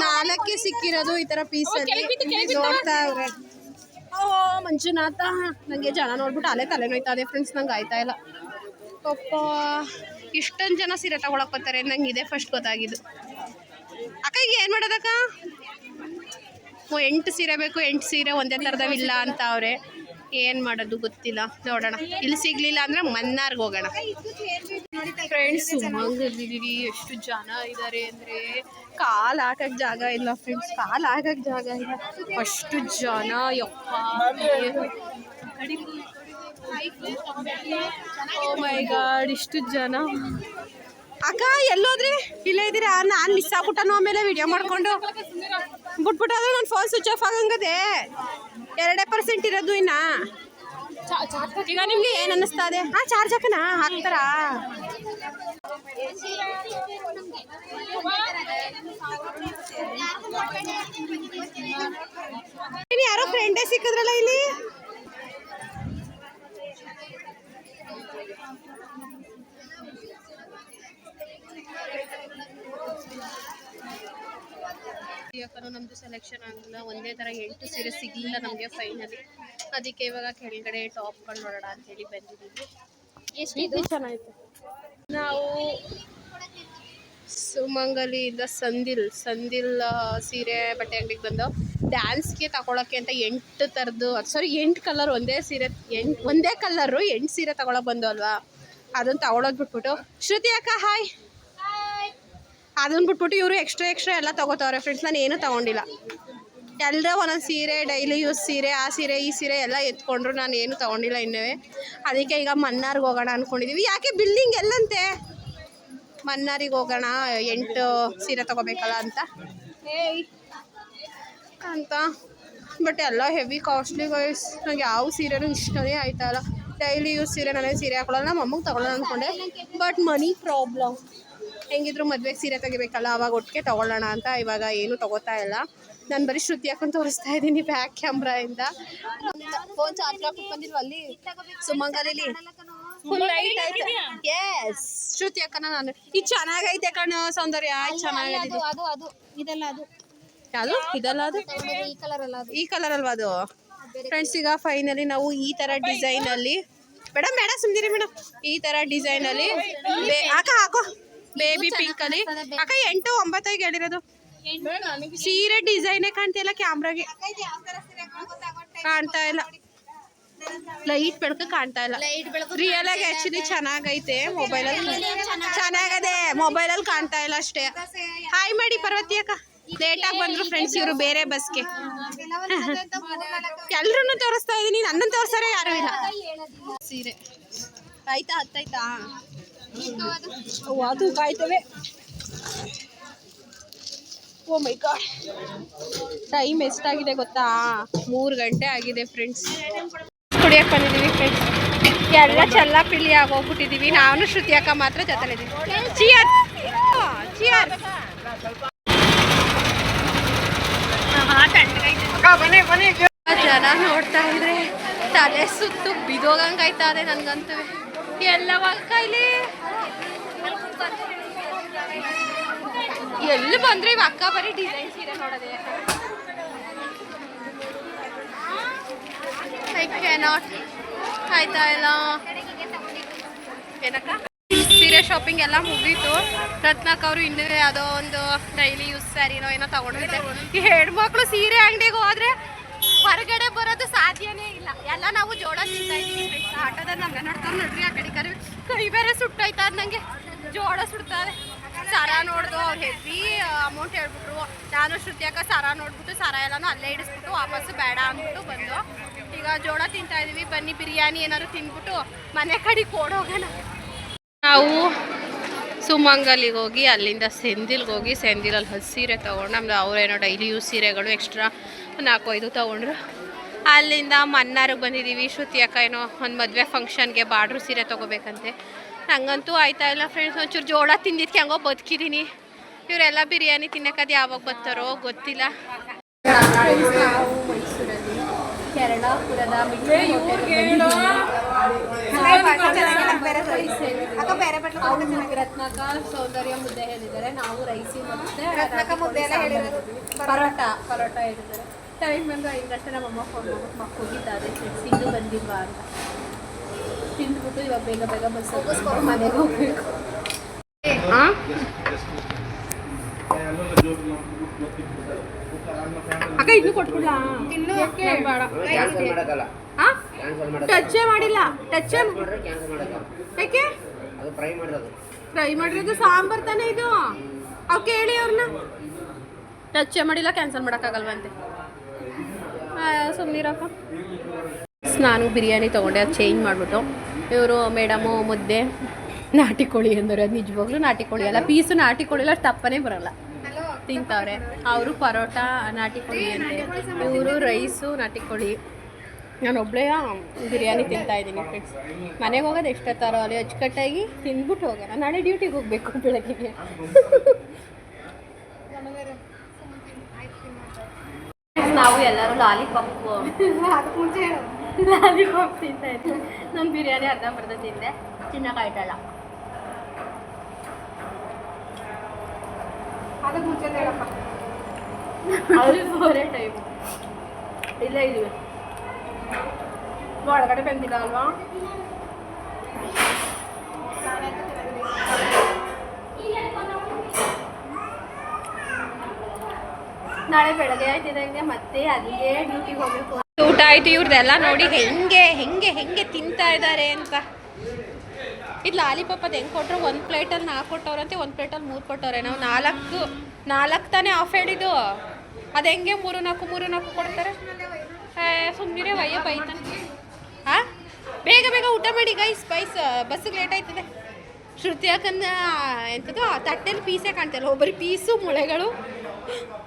4ಕ್ಕೆ ಸಿಕ್ಕಿರೋದು ಈ ತರ ಪೀಸ್ ಅಲ್ಲಿ ನೋಡ್ತಾ ಇವ್ರೆ. ಓ ಮಂಜುನಾಥ, ನಂಗೆ ಜನ ನೋಡ್ಬಿಟ್ಟು ಅಲ್ಲೇ ತಲೆ ನೋಯ್ತಾ ಇದೆ ಫ್ರೆಂಡ್ಸ್. ನಂಗೆ ಆಯ್ತಾ ಇಲ್ಲ ಅಪ್ಪ. ಇಷ್ಟೊಂದು ಜನ ಸೀರೆ ತಗೊಳಕ್ ಬರ್ತಾರೆ, ನಂಗೆ ಇದೆ ಫಸ್ಟ್ ಗೊತ್ತಾಗಿದ್ದು. ಅಕ್ಕ ಈಗ ಏನು ಮಾಡೋದಕ್ಕ? 8 ಸೀರೆ ಬೇಕು, 8 ಸೀರೆ ಒಂದೇ ಥರದವಿಲ್ಲ ಅಂತ ಅವ್ರೆ. ಏನು ಮಾಡೋದು ಗೊತ್ತಿಲ್ಲ, ನೋಡೋಣ. ಇಲ್ಲಿ ಸಿಗ್ಲಿಲ್ಲ ಅಂದ್ರೆ ಮನ್ನಾರ್ಗೆ ಹೋಗೋಣ ಫ್ರೆಂಡ್ಸ್. ಸುಮಂಗಲಿದ್ದೀವಿ, ಎಷ್ಟು ಜನ ಇದ್ದಾರೆ ಅಂದರೆ ಕಾಲು ಹಾಕಕ್ಕೆ ಜಾಗ ಇಲ್ಲ ಫ್ರೆಂಡ್ಸ್, ಕಾಲು ಹಾಕಕ್ಕೆ ಜಾಗ ಇಲ್ಲ, ಅಷ್ಟು ಜನ. ಯಪ್ಪ ಓ ಮೈ ಗಾಡ್, ಇಷ್ಟು ಜನ. ಅಕ್ಕ ಎಲ್ಲೋದ್ರಿ? ಇಲ್ಲೇ ಇದ್ದೀರಾ? ನಾನು ಮಿಸ್ ಆಗ್ಬಿಟ್ಟನು. ಆಮೇಲೆ ವಿಡಿಯೋ ಮಾಡ್ಕೊಂಡು ಬಿಟ್ಬಿಟ್ಟಾದ್ರೆ ನನ್ನ ಫೋನ್ ಸ್ವಿಚ್ ಆಫ್ ಆಗಂಗದೆ. 2% ಇರೋದು ಇನ್ನ. ಈಗ ನಿಮ್ಗೆ ಏನು ಅನ್ನಿಸ್ತಾ ಇದೆ? ಹಾಂ, ಚಾರ್ಜ್ ಹಾಕನಾ? ಹಾಕ್ತಾರಾ? ಯಾರೋ ಫ್ರೆಂಡೇ ಸಿಕ್ಕಿದ್ರಲ್ಲ ಇಲ್ಲಿ. ಯಾಕಂದ್ರೆ ನಮ್ದು ಸೆಲೆಕ್ಷನ್ ಆಗಿಲ್ಲ, ಒಂದೇ ಥರ 8 ಸೀರೆ ಸಿಗಲಿಲ್ಲ ನಮಗೆ ಫೈನಲಿ. ಅದಕ್ಕೆ ಇವಾಗ ಕೆಳಗಡೆ ಟಾಪ್ಗಳು ನೋಡೋಣ ಅಂತೇಳಿ ಬಂದಿದ್ದೀವಿ. ಎಷ್ಟು ಚೆನ್ನಾಗಿದೆ. ನಾವು ಸುಮಂಗಲಿಯಿಂದ ಸಂದಿಲ್ ಸೀರೆ ಬಟ್ಟೆ ಅಂಗಡಿಗೆ ಬಂದು ಡ್ಯಾನ್ಸ್ಗೆ ತಗೊಳಕ್ಕೆ ಅಂತ 8 ಥರದ್ದು, ಸಾರಿ 8 ಕಲರ್ ಒಂದೇ ಸೀರೆ, ಒಂದೇ ಕಲರು 8 ಸೀರೆ ತಗೊಳಕ್ಕೆ ಬಂದು ಅಲ್ವಾ. ಅದನ್ನು ತಗೊಳೋದು ಬಿಟ್ಬಿಟ್ಟು ಶ್ರುತಿ ಅಕ್ಕ ಹಾಯ್, ಅದನ್ನು ಬಿಟ್ಬಿಟ್ಟು ಇವರು ಎಕ್ಸ್ಟ್ರಾ ಎಲ್ಲ ತಗೋತಾವ್ರೆ ಫ್ರೆಂಡ್ಸ್. ನಾನು ಏನೂ ತೊಗೊಂಡಿಲ್ಲ. ಎಲ್ಲರೂ ಒಂದೊಂದು ಸೀರೆ, ಡೈಲಿ ಯೂಸ್ ಸೀರೆ, ಆ ಸೀರೆ ಈ ಸೀರೆ ಎಲ್ಲ ಎತ್ಕೊಂಡ್ರು. ನಾನು ಏನು ತೊಗೊಂಡಿಲ್ಲ ಇನ್ನೂ. ಅದಕ್ಕೆ ಈಗ ಮನ್ನಾರ್ಗೆ ಹೋಗೋಣ ಅಂದ್ಕೊಂಡಿದ್ದೀವಿ. ಯಾಕೆ ಬಿಲ್ಡಿಂಗ್ ಎಲ್ಲಂತೆ? ಮನ್ನಾರಿಗೆ ಹೋಗೋಣ, 8 ಸೀರೆ ತೊಗೋಬೇಕಲ್ಲ ಅಂತ ಬಟ್ ಎಲ್ಲ ಹೆವಿ ಕಾಸ್ಟ್ಲಿ ಗೈಸ್. ನನಗೆ ಯಾವ ಸೀರೆನೂ ಇಷ್ಟನೇ ಆಯ್ತಲ್ಲ. ಡೈಲಿ ಯೂಸ್ ಸೀರೆ ನಾನೇ ಸೀರೆ ಹಾಕೊಳ್ಳೋಲ್ಲ, ನಮ್ಮ ಅಮ್ಮಗೆ ತೊಗೊಳ್ಳೋಣ ಅಂದ್ಕೊಂಡೆ. But money problem. ಹೆಂಗಿದ್ರು ಮದುವೆಗೆ ಸೀರೆ ತೆಗಿಬೇಕಲ್ಲ, ಅವಾಗ ಒಟ್ಟಿಗೆ ತೊಗೊಳ್ಳೋಣ ಅಂತ ಇವಾಗ ಏನೂ ತೊಗೋತಾ ಇಲ್ಲ. ನಾನು ಬರೀ ಶ್ರುತಿ ಹಾಕೊಂಡು ತೋರಿಸ್ತಾ ಇದ್ದೀನಿ ಬ್ಯಾಕ್ ಕ್ಯಾಮ್ರಾಯಿಂದ. ಫೋನ್ ಚಾರ್ಜ್ ಹಾಕಿ ಬಂದಿಲ್ವ ಅಲ್ಲಿ ಸುಮಂಗಲಿ? ಫುಲ್ ಲೈಟ್ ಆಯ್ತು. ಎಸ್ ಶ್ರುತಿ ಅಕ್ಕನ ನಾನು. ಇದು ಚೆನ್ನಾಗೈತೆ ಕಣ್ಣು ಸೌಂದರ್ಯ, ಚೆನ್ನಾಗಿದೆ. ಅದು ಇದೆಲ್ಲ ಅದು ಯಾವುದು ಇದಲ್ಲ? ಅದು ಈ ಕಲರ್ ಅಲ್ಲ, ಅದು ಈ ಕಲರ್ ಅಲ್ವಾ ಅದು ಫ್ರೆಂಡ್ಸ್. ಈಗ ಫೈನಲಿ ನಾವು ಈ ಥರ ಡಿಸೈನಲ್ಲಿ, ಬೇಡ ಸುಮ್ದಿರಿ ಮೇಡಮ್, ಈ ಥರ ಡಿಸೈನಲ್ಲಿ ಅಕ್ಕ ಹಾಕೋ ಬೇಬಿ ಪಿಂಕಲ್ಲಿ. ಅಕ್ಕ 8-9 ಹೇಳಿರೋದು ಸೀರೆ ಡಿಸೈನೇ ಕಾಣ್ತಿಲ್ಲ ಕ್ಯಾಮ್ರಾಗೆ, ಕಾಣ್ತಾ ಇಲ್ಲ. ಲೈಟ್ ಬೆಳಕು ಕಾಣ್ತಾ ಇಲ್ಲ. ರಿಯಲ್ ಆಗಿ ಆಕ್ಚುಲಿ ಚೆನ್ನಾಗೈತೆ, ಮೊಬೈಲಲ್ಲಿ ಚೆನ್ನಾಗದೆ, ಮೊಬೈಲಲ್ಲಿ ಕಾಣ್ತಾ ಇಲ್ಲ ಅಷ್ಟೇ. ಹಾಯ್ ಮಾಡಿ ಪರ್ವತಿ ಅಕ್ಕ. ಲೇಟಾಗಿ ಬಂದ್ರು ಫ್ರೆಂಡ್ಸ್ ಇವರು ಬೇರೆ ಬಸ್ಗೆ. ಎಲ್ರೂ ತೋರಿಸ್ತಾ ಇದ್ದೀನಿ, ನನ್ನನ್ನು ತೋರಿಸ್ತಾರೆ ಯಾರು ಇಲ್ಲ. ಸೀರೆ ಆಯ್ತಾ? ಹತ್ತಾಯ್ತಾ? ಅದು ಕಾಯ್ತವೆ. ಓ ಮೈ ಗಾಡ್, ಟೈಮ್ ಎಷ್ಟಾಗಿದೆ ಗೊತ್ತಾ? 3 ಗಂಟೆ ಆಗಿದೆ ಫ್ರೆಂಡ್ಸ್. ಕುಡಿಯಕ್ಕೆ ಬಂದಿದ್ದೀವಿ ಫ್ರೆಂಡ್ಸ್. ಎಲ್ಲ ಚೆಲ್ಲ ಪಿಳ್ಳಿ ಆಗೋಗ್ಬಿಟ್ಟಿದ್ದೀವಿ. ನಾನು ಶ್ರುತಿ ಅಕ್ಕ ಮಾತ್ರ ಜೊತೆಲಿದ್ದೀವಿ. Cheer cheer. ಜನ ನೋಡ್ತಾ ಇದ್ರೆ ತಲೆ ಸುತ್ತು ಬಿದೋಗಂಗಾಯ್ತಾ ಇದೆ ನನ್ಗಂತೂ. ಎಲ್ಲವಾಗ ಕೈಲಿ ಎಲ್ಲಿ ಬಂದ್ರೆ ಇವ ಅಕ್ಕ ಬರೀ ಡಿಸೈನ್ ಸೀರೆ ನೋಡೋದೆ. ಐ ಕ್ಯಾನಾಟ್ ಆಯ್ತಾ ಇಲ್ಲ ಏನಕ್ಕ. ಸೀರೆ ಶಾಪಿಂಗ್ ಎಲ್ಲ ಮುಗೀತು. ರತ್ನಾಕ್ ಅವರು ಇನ್ನೂ ಯಾವುದೋ ಒಂದು ಡೈಲಿ ಯೂಸ್ ಸ್ಯಾರಿನೋ ಏನೋ ತಗೊಂಡಿದ್ದೆ. ಈ ಹೆಣ್ಮಕ್ಳು ಸೀರೆ ಅಂಗಡಿಗೆ ಹೋದ್ರೆ ಹೊರಗಡೆ ಬರೋದು ಸಾಧ್ಯನೇ ಇಲ್ಲ. ಎಲ್ಲ ನಾವು ಜೋಳ ತಿಂತಾ ಇದೀವಿ. ಆಟೋದಲ್ಲಿ ನಮ್ಗೆ ನೋಡ್ಕೊಂಡು ನೋಡ್ರಿ ಆ ಕಡೆ ಕೈ ಬೇರೆ ಸುಟ್ಟೈತಾ ನಂಗೆ, ಜೋಳ ಸುಡ್ತಾರೆ. ಸರ ನೋಡ್ದು ಅವ್ರು ಹೆವಿ ಅಮೌಂಟ್ ಹೇಳ್ಬಿಟ್ರು. ನಾನು ಶ್ರುತಿಯಾಕ ಸರ ನೋಡ್ಬಿಟ್ಟು ಸರ ಎಲ್ಲನೂ ಅಲ್ಲೇ ಇಡಿಸ್ಬಿಟ್ಟು ವಾಪಸ್ಸು ಬೇಡ ಅಂದ್ಬಿಟ್ಟು ಬಂದು ಈಗ ಜೋಳ ತಿಂತಾ ಇದೀವಿ. ಬನ್ನಿ ಬಿರಿಯಾನಿ ಏನಾದ್ರು ತಿಂದ್ಬಿಟ್ಟು ಮನೆ ಕಡೆ ಕೊಡೋಗೋಣ. ನಾವು ಸುಮಂಗಲಿಗೆ ಹೋಗಿ ಅಲ್ಲಿಂದ ಸೆಂದಿಲ್ಗೆ ಹೋಗಿ ಸೆಂದಿಲಲ್ಲಿ ಹಸಿ ಸೀರೆ ತೊಗೊಂಡು ನಮ್ದು ಅವರೇನೋ ಡೈಲಿ ಯೂಸ್ ಸೀರೆಗಳು ಎಕ್ಸ್ಟ್ರಾ 4-5 ತೊಗೊಂಡ್ರು. ಅಲ್ಲಿಂದ ಮನ್ನಾರಿಗೆ ಬಂದಿದ್ದೀವಿ. ಶ್ರುತಿ ಅಕ್ಕ ಏನೋ ಒಂದು ಮದುವೆ ಫಂಕ್ಷನ್ಗೆ ಬಾರ್ಡ್ರು ಸೀರೆ ತೊಗೋಬೇಕಂತೆ. ನಂಗಂತೂ ಆಯ್ತಾ ಇಲ್ಲ ಫ್ರೆಂಡ್ಸ್. ಒಂಚೂರು ಜೋಳ ತಿಂದಿದ್ದಕ್ಕೆ ಹಂಗೋ ಬದುಕಿದ್ದೀನಿ. ಇವರೆಲ್ಲ ಬಿರಿಯಾನಿ ತಿನ್ನೋಕ್ಕದು ಯಾವಾಗ ಬರ್ತಾರೋ ಗೊತ್ತಿಲ್ಲ. ನಾವು ಮೈಸೂರಲ್ಲಿ ಕೇರಳಾಪುರದ ರತ್ನಾಕ ಸೌಂದರ್ಯ ಮುದ್ದೆ ಹೇಳಿದ್ದಾರೆ. ನಾವು ರೈಸಿ ಮತ್ತೆ ಪರೋಟ ಹೇಳಿದ್ದಾರೆ. ಟೈಮ್ ಬಂದು 5 ಗಂಟೆ ನಮ್ಮಮ್ಮ ಫೋನ್ ಮಾಡ್ಬಿಟ್ಟು ಮಕ್ಕ ಹೋಗಿದ್ದಾರೆ ಇನ್ನೂ ಬಂದಿಲ್ವಾ ಅಂತ. ತಿಂದ್ಬಿಟ್ಟು ಇವಾಗ ಬೇಗ ಬಸ್ ಹೋಗಿಸ್ಕೊಂಡು ಮನೆಗೆ ಹೋಗ್ಬೇಕು. ಅಕ್ಕ ಇನ್ನು ಕೊಟ್ಬಿಡ, ಟಚ್ ಮಾಡಿಲ್ಲ. ಯಾಕೆ ಫ್ರೈ ಮಾಡಿರೋದು ಸಾಂಬಾರ್ ತಾನೇ ಇದು. ಅವ್ ಕೇಳಿ ಅವ್ರನ್ನ. ಟಚ್ ಮಾಡಿಲ್ಲ, ಕ್ಯಾನ್ಸಲ್ ಮಾಡೋಕ್ಕಾಗಲ್ವಂತೆ. ಸುಮ್ಮನಿರಕ್ಕ. ನಾನು ಬಿರಿಯಾನಿ ತೊಗೊಂಡೆ, ಅದು ಚೇಂಜ್ ಮಾಡಿಬಿಟ್ಟು ಇವರು ಮೇಡಮು ಮುದ್ದೆ ನಾಟಿ ಕೋಳಿ ಅಂದರೆ ಅದು ನಿಜವಾಗ್ಲೂ ನಾಟಿ ಕೋಳಿ ಅಲ್ಲ, ಪೀಸು ನಾಟಿ ಕೋಳಿ ಅಷ್ಟು ತಪ್ಪನೇ ಬರೋಲ್ಲ. ತಿಂತವ್ರೆ ಅವರು ಪರೋಟ ನಾಟಿ ಕೋಳಿ ಅಂತೆ, ಇವರು ರೈಸು ನಾಟಿ ಕೋಳಿ. ನಾನು ಒಬ್ಬಳೇ ಬಿರಿಯಾನಿ ತಿಂತಾಯಿದ್ದೀನಿ ಫ್ರೆಂಡ್ಸ್. ಮನೆಗೆ ಹೋಗೋದು ಎಷ್ಟೊತ್ತಾರೋ ಅಲ್ಲಿ ಅಚ್ಚುಕಟ್ಟಾಗಿ ತಿಂದ್ಬಿಟ್ಟು ಹೋಗೋಣ. ನಾಳೆ ಡ್ಯೂಟಿಗೆ ಹೋಗಬೇಕು ಬೆಳಗ್ಗೆ. ನಾವು ಎಲ್ಲರೂ ಲಾಲಿಪಾಪ್ ತಿಂತಾ ಇದ್ವಿ. ನಾನು ಬಿರಿಯಾನಿ ಅರ್ಧಂಬರ್ಧ ತಿಂದೆ, ತಿನ್ನೋಕ್ಕಾಯ್ತಲ್ಲ. ಅದಕ್ಕೆ ಮುಂಚೆ ಹೇಳಪ್ಪ, ಅವರೇ ಟೈಮ್ ಇಲ್ಲೇ ಇದೀವಿ. ಒಳಗಡೆ ಬಂದಿಲ್ಲ ಅಲ್ವಾ? ನಾಳೆ ಬೆಳಗ್ಗೆ ಆಯ್ತಿದಂಗೆ ಮತ್ತೆ ಅಲ್ಲಿಗೆ ಡ್ಯೂಟಿಗೆ ಹೋಗ್ಬೇಕು. ಊಟ ಆಯ್ತು. ಇವ್ರದ್ದೆಲ್ಲ ನೋಡಿ ಹೆಂಗೆ ತಿಂತಾ ಇದ್ದಾರೆ ಅಂತ. ಇದು ಲಾಲಿಪಾಪ್ ಅದು ಹೆಂಗೆ ಕೊಟ್ಟರು, 1 ಪ್ಲೇಟಲ್ಲಿ 4 ಕೊಟ್ಟವ್ರಂತೆ, 1 ಪ್ಲೇಟಲ್ಲಿ 3 ಕೊಟ್ಟವ್ರೆ. ನಾವು 4 ತಾನೇ ಆಫ್ ಹೇಳಿದ್ದು. ಅದು ಹೆಂಗೆ 3-4 ಕೊಡ್ತಾರೆ? ಸುಮ್ಮನೆ ವಯ್ಯ ಬೈತಾನೆ. ಬೇಗ ಊಟ ಮಾಡಿ ಗೈಸ್, ಬಸ್ಸಿಗೆ ಲೇಟ್ ಆಯ್ತದೆ. ಶ್ರುತಿ ಯಾಕಂದ್ರೆ ಎಂಥದ್ದು ತಟ್ಟೆಲಿ ಪೀಸೇ ಕಾಣ್ತಿಲ್ಲ, ಒಬ್ಬರಿ ಪೀಸು ಮೊಳೆಗಳು.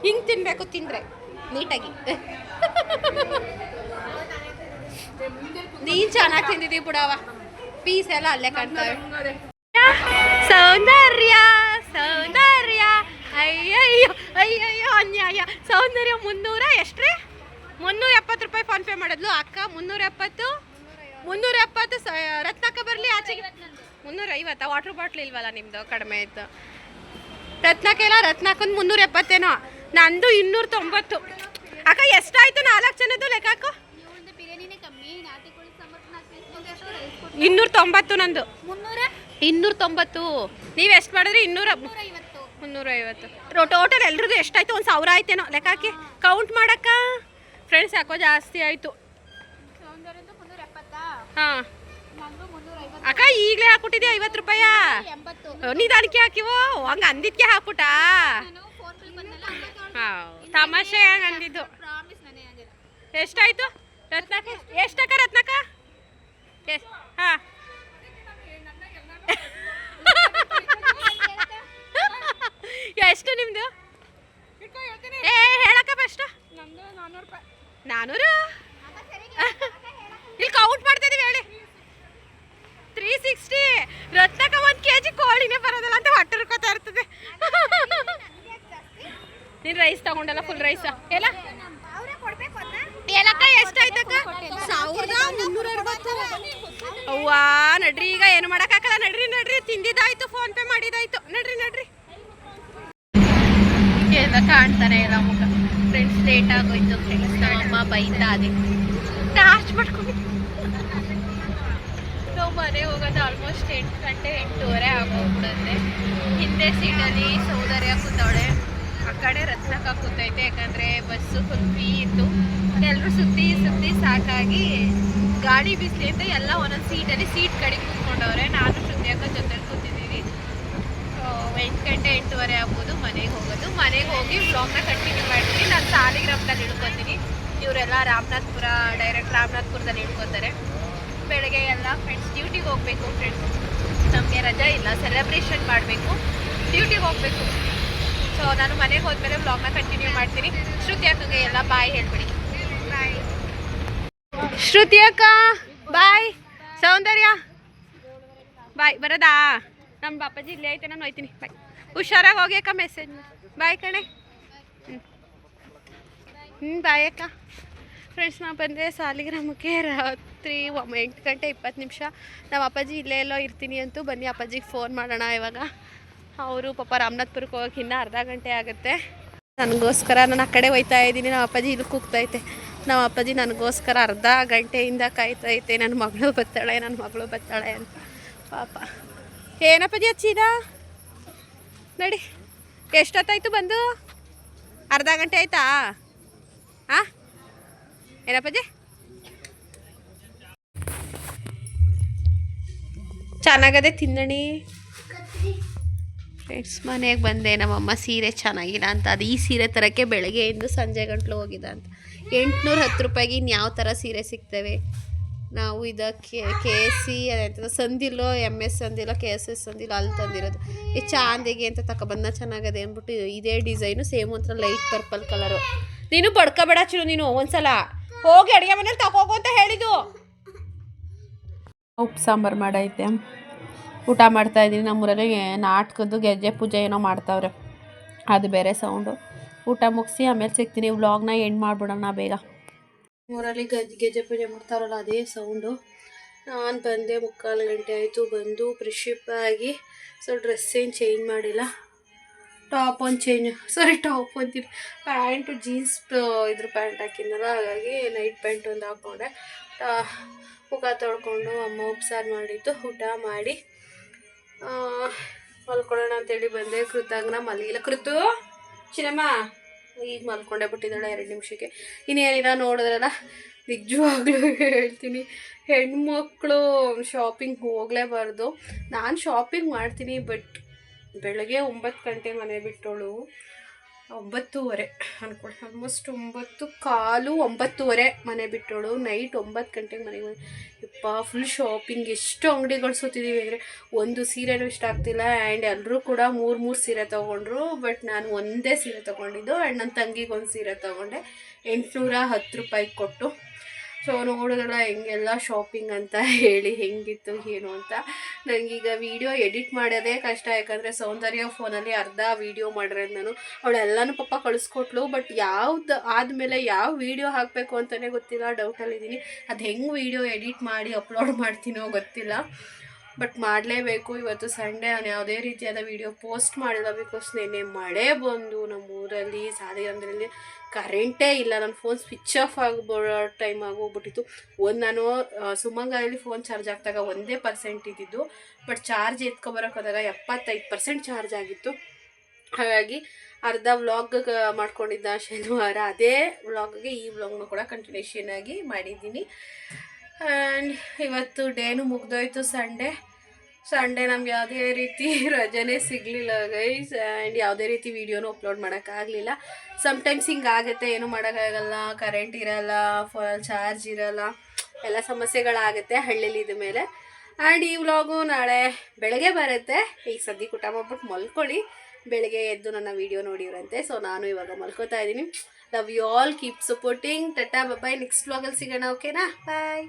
ಹಿಂಗೆ ತಿನ್ನಬೇಕು, ತಿಂದರೆ ನೀಟಾಗಿ. ನೀನು ಚೆನ್ನಾಗಿ ತಿಂದಿದ್ದೀವಿ ಬಿಡವ, ಪೀಸ್ ಎಲ್ಲ ಅಲ್ಲೇ ಕಾಣ್ತವೆ. ಸೌಂದರ್ಯ ಅಯ್ಯಯ್ಯೋ ಅನ್ಯಾಯ. ಸೌಂದರ್ಯ 300 ಎಷ್ಟ್ರಿ? 370 ರೂಪಾಯಿ ಫೋನ್ ಪೇ ಮಾಡಿದ್ಲು ಅಕ್ಕ. 370 ರತ್ನಕ್ಕ ಬರಲಿ ಆಚೆಗೆ. 350. ವಾಟರ್ ಬಾಟ್ಲ್ ಇಲ್ವಲ್ಲ ನಿಮ್ಮದು, ಕಡಿಮೆ ಆಯ್ತು. ರತ್ನಕ್ಕೊಂದು 370 ನಂದು 290. ಅಕ್ಕ ಎಷ್ಟಾಯ್ತು? 4 ಜನದ್ದು ಲೆಕ್ಕ ಹಾಕು. 290 ನಂದು. 290. ನೀವು ಎಷ್ಟು ಮಾಡಿದ್ರಿ? 350. ಟೋಟಲ್ ಎಲ್ರದ್ದು ಎಷ್ಟಾಯ್ತು? 1000 ಆಯ್ತೇನೋ ಲೆಕ್ಕ ಹಾಕಿ. ಕೌಂಟ್ ಮಾಡಕ್ಕ ಫ್ರೆಂಡ್ಸ್. ಯಾಕೋ ಜಾಸ್ತಿ ಆಯಿತು. ಹಾಂ ಅಕ್ಕ ಈಗಲೇ ಹಾಕ್ಬಿಟ್ಟಿದ್ದೆ 50 ರೂಪಾಯ. ನಿಧಾನಕ್ಕೆ ಹಾಕಿವು, ಹಂಗೆ ಅಂದಿದ್ಕೆ ಹಾಕ್ಬಿಟ್ಟಾ? ಹಾಂ ತಮಾಷೆ ಹಂಗೆ ಅಂದಿದ್ದು. ಎಷ್ಟಾಯ್ತು ರತ್ನಕ್ಕ? ಎಷ್ಟಕ್ಕ ರತ್ನಕ್ಕ? ಹಾಂ ಎಷ್ಟು ನಿಮ್ಮದು? ಹೇಳಕ್ಕ ಫಸ್ಟ್. 400. ಇಲ್ಲಿ ಕೌಂಟ್ ಮಾಡ್ತಾ ಇದೀವಿ ಹೇಳಿ. 360. ರತ್ನಕ್ಕ 1 kg ಕೋಳಿನೇ ಬರೋದಿಲ್ಲ ಅಂತ ಹೊಟ್ಟೆ ಹುರ್ಕೋತಾ ಇರ್ತದೆ. ನೀನು ರೈಸ್ ತಗೊಂಡಲ್ಲ, ಫುಲ್ ರೈಸ್ ಎಲ್ಲ ಎಲ್ಲಕ್ಕ ಎಷ್ಟಾಯ್ತಕ್ಕ? 1360. ಅವ್ವಾ ನಡ್ರಿ, ಈಗ ಏನು ಮಾಡೋಕ್ಕಾಗಲ್ಲ. ನಡ್ರಿ ತಿಂದಿದ್ದಾಯ್ತು, ಫೋನ್ ಪೇ ಮಾಡಿದ್ದಾಯ್ತು. ನಡ್ರಿ ಎಲ್ಲ ಕಾಣ್ತಾನೆ ಇಲ್ಲ ಮುಖ. ಫ್ರೆಂಡ್ಸ್ ಲೇಟ್ ಆಗೋಯ್ತು ಫ್ರೆಂಡ್ಸ್. ನಮ್ಮಮ್ಮ ಬೈತಾ ಅದೇ ಟಾರ್ಚ್ ಮಾಡ್ಕೊಂಡು ನಾವು ಮನೆ ಹೋಗೋದು ಆಲ್ಮೋಸ್ಟ್ 8 ಗಂಟೆ 8:30 ಆಗೋಗ್ಬಿಡುತ್ತೆ. ಹಿಂದೆ ಸೀಟಲ್ಲಿ ಸೌಂದರ್ಯ ಕೂತವಳೆ. ಆ ಕಡೆ ರತ್ನಕ್ಕ ಕೂತೈತೆ, ಯಾಕಂದರೆ ಬಸ್ಸು ಫುಲ್ ಫ್ರೀ ಇತ್ತು. ಎಲ್ಲರೂ ಸುತ್ತಿ ಸುತ್ತಿ ಸಾಕಾಗಿ ಗಾಡಿ ಬಿಸಿಲಿ ಅಂತ ಎಲ್ಲ ಒಂದೊಂದು ಸೀಟಲ್ಲಿ ಸೀಟ್ ಕಡೆ ಕೂತ್ಕೊಂಡವ್ರೆ. ನಾನು ಶ್ರುತಿಯಕ್ಕ ಜೊತೆ ಕೂತಿದ್ದೀನಿ. 8 ಗಂಟೆ 8:15 ಆಗ್ಬೋದು ಮನೆಗೆ ಹೋಗೋದು. ಮನೆಗೆ ಹೋಗಿ ವ್ಲಾಗ್ನ ಕಂಟಿನ್ಯೂ ಮಾಡ್ತೀನಿ. ನಾನು ಸಾಲಿಗ್ರಾಮದಲ್ಲಿ ಇಳ್ಕೊತೀನಿ. ಇವರೆಲ್ಲ ಡೈರೆಕ್ಟ್ ರಾಮನಾಥ್ಪುರದಲ್ಲಿ ಇಳ್ಕೊತಾರೆ. ಬೆಳಗ್ಗೆ ಎಲ್ಲ ಫ್ರೆಂಡ್ಸ್ ಡ್ಯೂಟಿಗೆ ಹೋಗಬೇಕು. ಫ್ರೆಂಡ್ಸ್ ನಮಗೆ ರಜಾ ಇಲ್ಲ, ಸೆಲೆಬ್ರೇಷನ್ ಮಾಡಬೇಕು, ಡ್ಯೂಟಿಗೆ ಹೋಗಬೇಕು. ಸೊ ನಾನು ಮನೆಗೆ ಹೋದ್ಮೇಲೆ ವ್ಲಾಗ್ನ ಕಂಟಿನ್ಯೂ ಮಾಡ್ತೀನಿ. ಶ್ರುತಿ ಅಕ್ಕಗೆ ಎಲ್ಲ ಬಾಯ್ ಹೇಳ್ಬಿಡಿ. ಬಾಯ್ ಶ್ರುತಿ ಅಕ್ಕ, ಬಾಯ್. ಸೌಂದರ್ಯ ಬಾಯ್. ಬರೋದಾ? ನಮ್ಮ ಬಾಪಾಜಿ ಇಲ್ಲೇ ಐತೆ, ನಾನು ಹೋಯ್ತೀನಿ. ಬಾಯ್. ಹುಷಾರಾಗಿ ಹೋಗಿ ಅಕ್ಕ, ಮೆಸೇಜ್ ಬಾಯ್ ಕಣೆ. ಬಾಯ್ ಅಕ್ಕ. ಫ್ರೆಂಡ್ಸ್ ನಾವು ಬಂದೆ ಸಾಲಿಗ್ರಾಮಕ್ಕೆ ರಾತ್ರಿ 8 ಗಂಟೆ 20 ನಿಮಿಷ. ನಮ್ಮ ಅಪ್ಪಾಜಿ ಇಲ್ಲೇ ಎಲ್ಲೋ ಇರ್ತೀನಿ ಅಂತೂ ಬನ್ನಿ ಅಪ್ಪಾಜಿಗೆ ಫೋನ್ ಮಾಡೋಣ. ಇವಾಗ ಅವರು ಪಾಪ ರಾಮನಾಥ್ಪುರಕ್ಕೆ ಹೋಗೋಕೆ ಇನ್ನೂ ಅರ್ಧ ಗಂಟೆ ಆಗುತ್ತೆ. ನನಗೋಸ್ಕರ ನಾನು ಆ ಕಡೆ ಹೋಯ್ತಾ ಇದ್ದೀನಿ. ನಮ್ಮ ಅಪ್ಪಾಜಿ ಇಲ್ಲಿ ಕೂಗ್ತೈತೆ. ನಮ್ಮ ಅಪ್ಪಾಜಿ ನನಗೋಸ್ಕರ ಅರ್ಧ ಗಂಟೆಯಿಂದ ಕಾಯ್ತೈತೆ. ನನ್ನ ಮಗಳು ಬರ್ತಾಳೆ ಅಂತ ಪಾಪ. ಏನಪ್ಪಾಜಿ ಹಚ್ಚಿದ ನಡಿ. ಎಷ್ಟೊತ್ತಾಯ್ತು ಬಂದು? ಅರ್ಧ ಗಂಟೆ ಆಯ್ತಾ? ಹಾಂ ಏನಪ್ಪಾಜಿ? ಚೆನ್ನಾಗದೆ ತಿನ್ನಣಿ. ಫ್ರೆಂಡ್ಸ್ ಮನೆಗೆ ಬಂದೆ. ನಮ್ಮಮ್ಮ ಸೀರೆ ಚೆನ್ನಾಗಿಲ್ಲ ಅಂತ ಅದು ಈ ಸೀರೆ ತರೋಕ್ಕೆ ಬೆಳಗ್ಗೆಯಿಂದ ಸಂಜೆ ಗಂಟ್ಲು ಹೋಗಿದೆ ಅಂತ. 810 ರೂಪಾಯಿಗೆ ಇನ್ಯಾವ ಥರ ಸೀರೆ ಸಿಗ್ತವೆ? ನಾವು ಇದಕ್ಕೆ KC ಅದಂತ ಸಂದಿಲ್ಲೋ MS ಸಂದಿಲ್ಲೋ KSS ಸಂದಿಲ್ಲೋ ಅಲ್ಲಿ ತಂದಿರೋದು. ಈ ಚಾಂದಿಗೆ ಅಂತ ತಗೊಬಂದ ಚೆನ್ನಾಗದೆ ಅಂದ್ಬಿಟ್ಟು ಇದೇ ಡಿಸೈನು ಸೇಮ್ ಒಂಥರ ಲೈಟ್ ಪರ್ಪಲ್ ಕಲರು. ನೀನು ಬಡ್ಕೋಬೇಡ ಚಿರು, ನೀನು ಒಂದ್ಸಲ ಹೋಗಿ ಅಡುಗೆ ಮನೇಲಿ ತಗೋಗು ಅಂತ ಹೇಳಿದ್ದು. ಉಪ್ಪು ಸಾಂಬಾರು ಮಾಡೈತೆ, ಊಟ ಮಾಡ್ತಾಯಿದ್ದೀನಿ. ನಮ್ಮೂರಲ್ಲಿ ನಾಟಕದ್ದು ಗೆಜ್ಜೆ ಪೂಜೆ ಏನೋ ಮಾಡ್ತಾವ್ರೆ, ಅದು ಬೇರೆ ಸೌಂಡು. ಊಟ ಮುಗಿಸಿ ಆಮೇಲೆ ಸಿಗ್ತೀನಿ. ವ್ಲಾಗ್ನ ಎಂಡ್ ಮಾಡಿಬಿಡೋಣ ಬೇಗ. ಊರಲ್ಲಿ ಗೆಜ್ಜೆ ಪೂಜೆ ಮಾಡ್ತಾರಲ್ಲ ಅದೇ ಸೌಂಡು. ನಾನು ಬಂದೆ 3:15 ಗಂಟೆ ಆಯಿತು. ಬಂದು ಫ್ರೆಶಪ್ ಆಗಿ ಸೊ ಡ್ರೆಸ್ ಏನು ಚೇಂಜ್ ಮಾಡಿಲ್ಲ. ಟಾಪ್ ಅಂತೀನಿ, ಪ್ಯಾಂಟು ಜೀನ್ಸ್ ಇದ್ರ ಪ್ಯಾಂಟ್ ಹಾಕಿದ್ನಲ್ಲ, ಹಾಗಾಗಿ ನೈಟ್ ಪ್ಯಾಂಟ್ ಒಂದು ಹಾಕ್ಕೊಂಡೆ. ಮುಖ ತೊಳ್ಕೊಂಡು ಅಮ್ಮ ಉಪ್ಸಾರು ಮಾಡಿದ್ದು ಊಟ ಮಾಡಿ ಮಲ್ಕೊಳ್ಳೋಣ ಅಂತೇಳಿ ಬಂದೆ. ಕೃತಾಗ್ನ ಮಲಗಿಲ್ಲ. ಕೃತು ಚಿನ್ನಮ್ಮ ಈಗ ಮಲ್ಕೊಂಡೆ ಬಿಟ್ಟಿದ್ದಾಳೆ 2 ನಿಮಿಷಕ್ಕೆ. ಇನ್ನೇನಿಲ್ಲ ನೋಡಿದ್ರಲ್ಲ, ನಿಜವಾಗ್ಲೂ ಹೇಳ್ತೀನಿ, ಹೆಣ್ಮಕ್ಳು ಶಾಪಿಂಗ್ ಹೋಗಲೇಬಾರ್ದು. ನಾನು ಶಾಪಿಂಗ್ ಮಾಡ್ತೀನಿ, ಬಟ್ ಬೆಳಗ್ಗೆ 9 ಗಂಟೆ ಮನೆ ಬಿಟ್ಟೋಳು 9:30 ಅಂದ್ಕೊಳ್ಳಿ, ಆಲ್ಮೋಸ್ಟ್ 9:15 9:30 ಮನೆ ಬಿಟ್ಟೋಳು. ನೈಟ್ 9 ಗಂಟೆಗೆ ಮನೆಗೆ ಯಪ್ಪ ಫುಲ್ ಶಾಪಿಂಗ್. ಎಷ್ಟು ಅಂಗಡಿಗಳು ಸುತ್ತಿದ್ದೀವಿ ಅಂದರೆ ಒಂದು ಸೀರೆನೂ ಇಷ್ಟ ಆಗ್ತಿಲ್ಲ. ಆ್ಯಂಡ್ ಎಲ್ಲರೂ ಕೂಡ 3 ಸೀರೆ ತೊಗೊಂಡ್ರು. ಬಟ್ ನಾನು ಒಂದೇ ಸೀರೆ ತೊಗೊಂಡಿದ್ದು. ಆ್ಯಂಡ್ ನನ್ನ ತಂಗಿಗೆ ಒಂದು ಸೀರೆ ತೊಗೊಂಡೆ 810 ರೂಪಾಯಿಗೆ ಕೊಟ್ಟು. ಸೊ ನೋಡಿದ್ರಲ್ಲ ಹೆಂಗೆಲ್ಲ ಶಾಪಿಂಗ್ ಅಂತ ಹೇಳಿ ಹೆಂಗಿತ್ತು ಏನು ಅಂತ. ನನಗೀಗ ವೀಡಿಯೋ ಎಡಿಟ್ ಮಾಡೋದೇ ಕಷ್ಟ, ಯಾಕಂದರೆ ಸೌಂದರ್ಯ ಫೋನಲ್ಲಿ ಅರ್ಧ ವೀಡಿಯೋ ಮಾಡಿರೋದು ನಾನು. ಅವಳೆಲ್ಲನೂ ಪಾಪ ಕಳಿಸ್ಕೊಟ್ಲು. ಬಟ್ ಯಾವ್ದು ಆದಮೇಲೆ ಯಾವ ವೀಡಿಯೋ ಹಾಕಬೇಕು ಅಂತಲೇ ಗೊತ್ತಿಲ್ಲ, ಡೌಟಲ್ಲಿದ್ದೀನಿ. ಅದು ಹೆಂಗೆ ವೀಡಿಯೋ ಎಡಿಟ್ ಮಾಡಿ ಅಪ್ಲೋಡ್ ಮಾಡ್ತೀನೋ ಗೊತ್ತಿಲ್ಲ. ಬಟ್ ಮಾಡಲೇಬೇಕು. ಇವತ್ತು ಸಂಡೇ, ನಾನು ಯಾವುದೇ ರೀತಿಯಾದ ವೀಡಿಯೋ ಪೋಸ್ಟ್ ಮಾಡಿಲ್ಲ. ಬಿಕಾಸ್ ನೆನ್ನೆ ಮಳೆ ಬಂದು ನಮ್ಮೂರಲ್ಲಿ ಸಾಲಿಗ್ರಾಮದಲ್ಲಿ ಕರೆಂಟೇ ಇಲ್ಲ. ನನ್ನ ಫೋನ್ ಸ್ವಿಚ್ ಆಫ್ ಟೈಮ್ ಆಗೋಗ್ಬಿಟ್ಟಿತ್ತು. ನಾನು ಸುಮಂಗಲಲ್ಲಿ ಫೋನ್ ಚಾರ್ಜ್ ಹಾಕಿದಾಗ 1% ಇದ್ದಿದ್ದು. ಬಟ್ ಚಾರ್ಜ್ ಎತ್ಕೊಬರೋಕೆ ಹೋದಾಗ 75% ಚಾರ್ಜ್ ಆಗಿತ್ತು. ಹಾಗಾಗಿ ಅರ್ಧ ವ್ಲಾಗ್ ಮಾಡ್ಕೊಂಡಿದ್ದ ಶನಿವಾರ, ಅದೇ ವ್ಲಾಗ್ಗೆ ಈ ವ್ಲಾಗ್ನ ಕೂಡ ಕಂಟಿನ್ಯೂಷನ್ ಆಗಿ ಮಾಡಿದ್ದೀನಿ. ಆ್ಯಂಡ್ ಇವತ್ತು ಡೇನು ಮುಗ್ದೋಯ್ತು. ಸಂಡೇ ನಮ್ಗೆ ಯಾವುದೇ ರೀತಿ ರಜೆನೇ ಸಿಗಲಿಲ್ಲ ಗೈಸ್. ಆ್ಯಂಡ್ ಯಾವುದೇ ರೀತಿ ವೀಡಿಯೋನೂ ಅಪ್ಲೋಡ್ ಮಾಡೋಕ್ಕಾಗಲಿಲ್ಲ. ಸಮ್ಟೈಮ್ಸ್ ಹಿಂಗಾಗುತ್ತೆ, ಏನೂ ಮಾಡೋಕ್ಕಾಗಲ್ಲ. ಕರೆಂಟ್ ಇರೋಲ್ಲ, ಫೋನಲ್ಲಿ ಚಾರ್ಜ್ ಇರೋಲ್ಲ, ಎಲ್ಲ ಸಮಸ್ಯೆಗಳಾಗುತ್ತೆ ಹಳ್ಳಿಲಿ ಇದ್ದ ಮೇಲೆ. ಆ್ಯಂಡ್ ಈ ವ್ಲಾಗು ನಾಳೆ ಬೆಳಗ್ಗೆ ಬರುತ್ತೆ. ಈಗ ಸದ್ಯಕ್ಕೆ ಊಟ ಮಾಡ್ಬಿಟ್ಟು ಮಲ್ಕೊಳ್ಳಿ, ಬೆಳಗ್ಗೆ ಎದ್ದು ನನ್ನ ವೀಡಿಯೋ ನೋಡಿವ್ರಂತೆ. ಸೊ ನಾನು ಇವಾಗ ಮಲ್ಕೋತಾ ಇದ್ದೀನಿ. Love you all, keep supporting. Tata bye. Next ವ್ಲಾಗಲ್ಲಿ ಸಿಗೋಣ, ಓಕೆನಾ? ಬಾಯ್.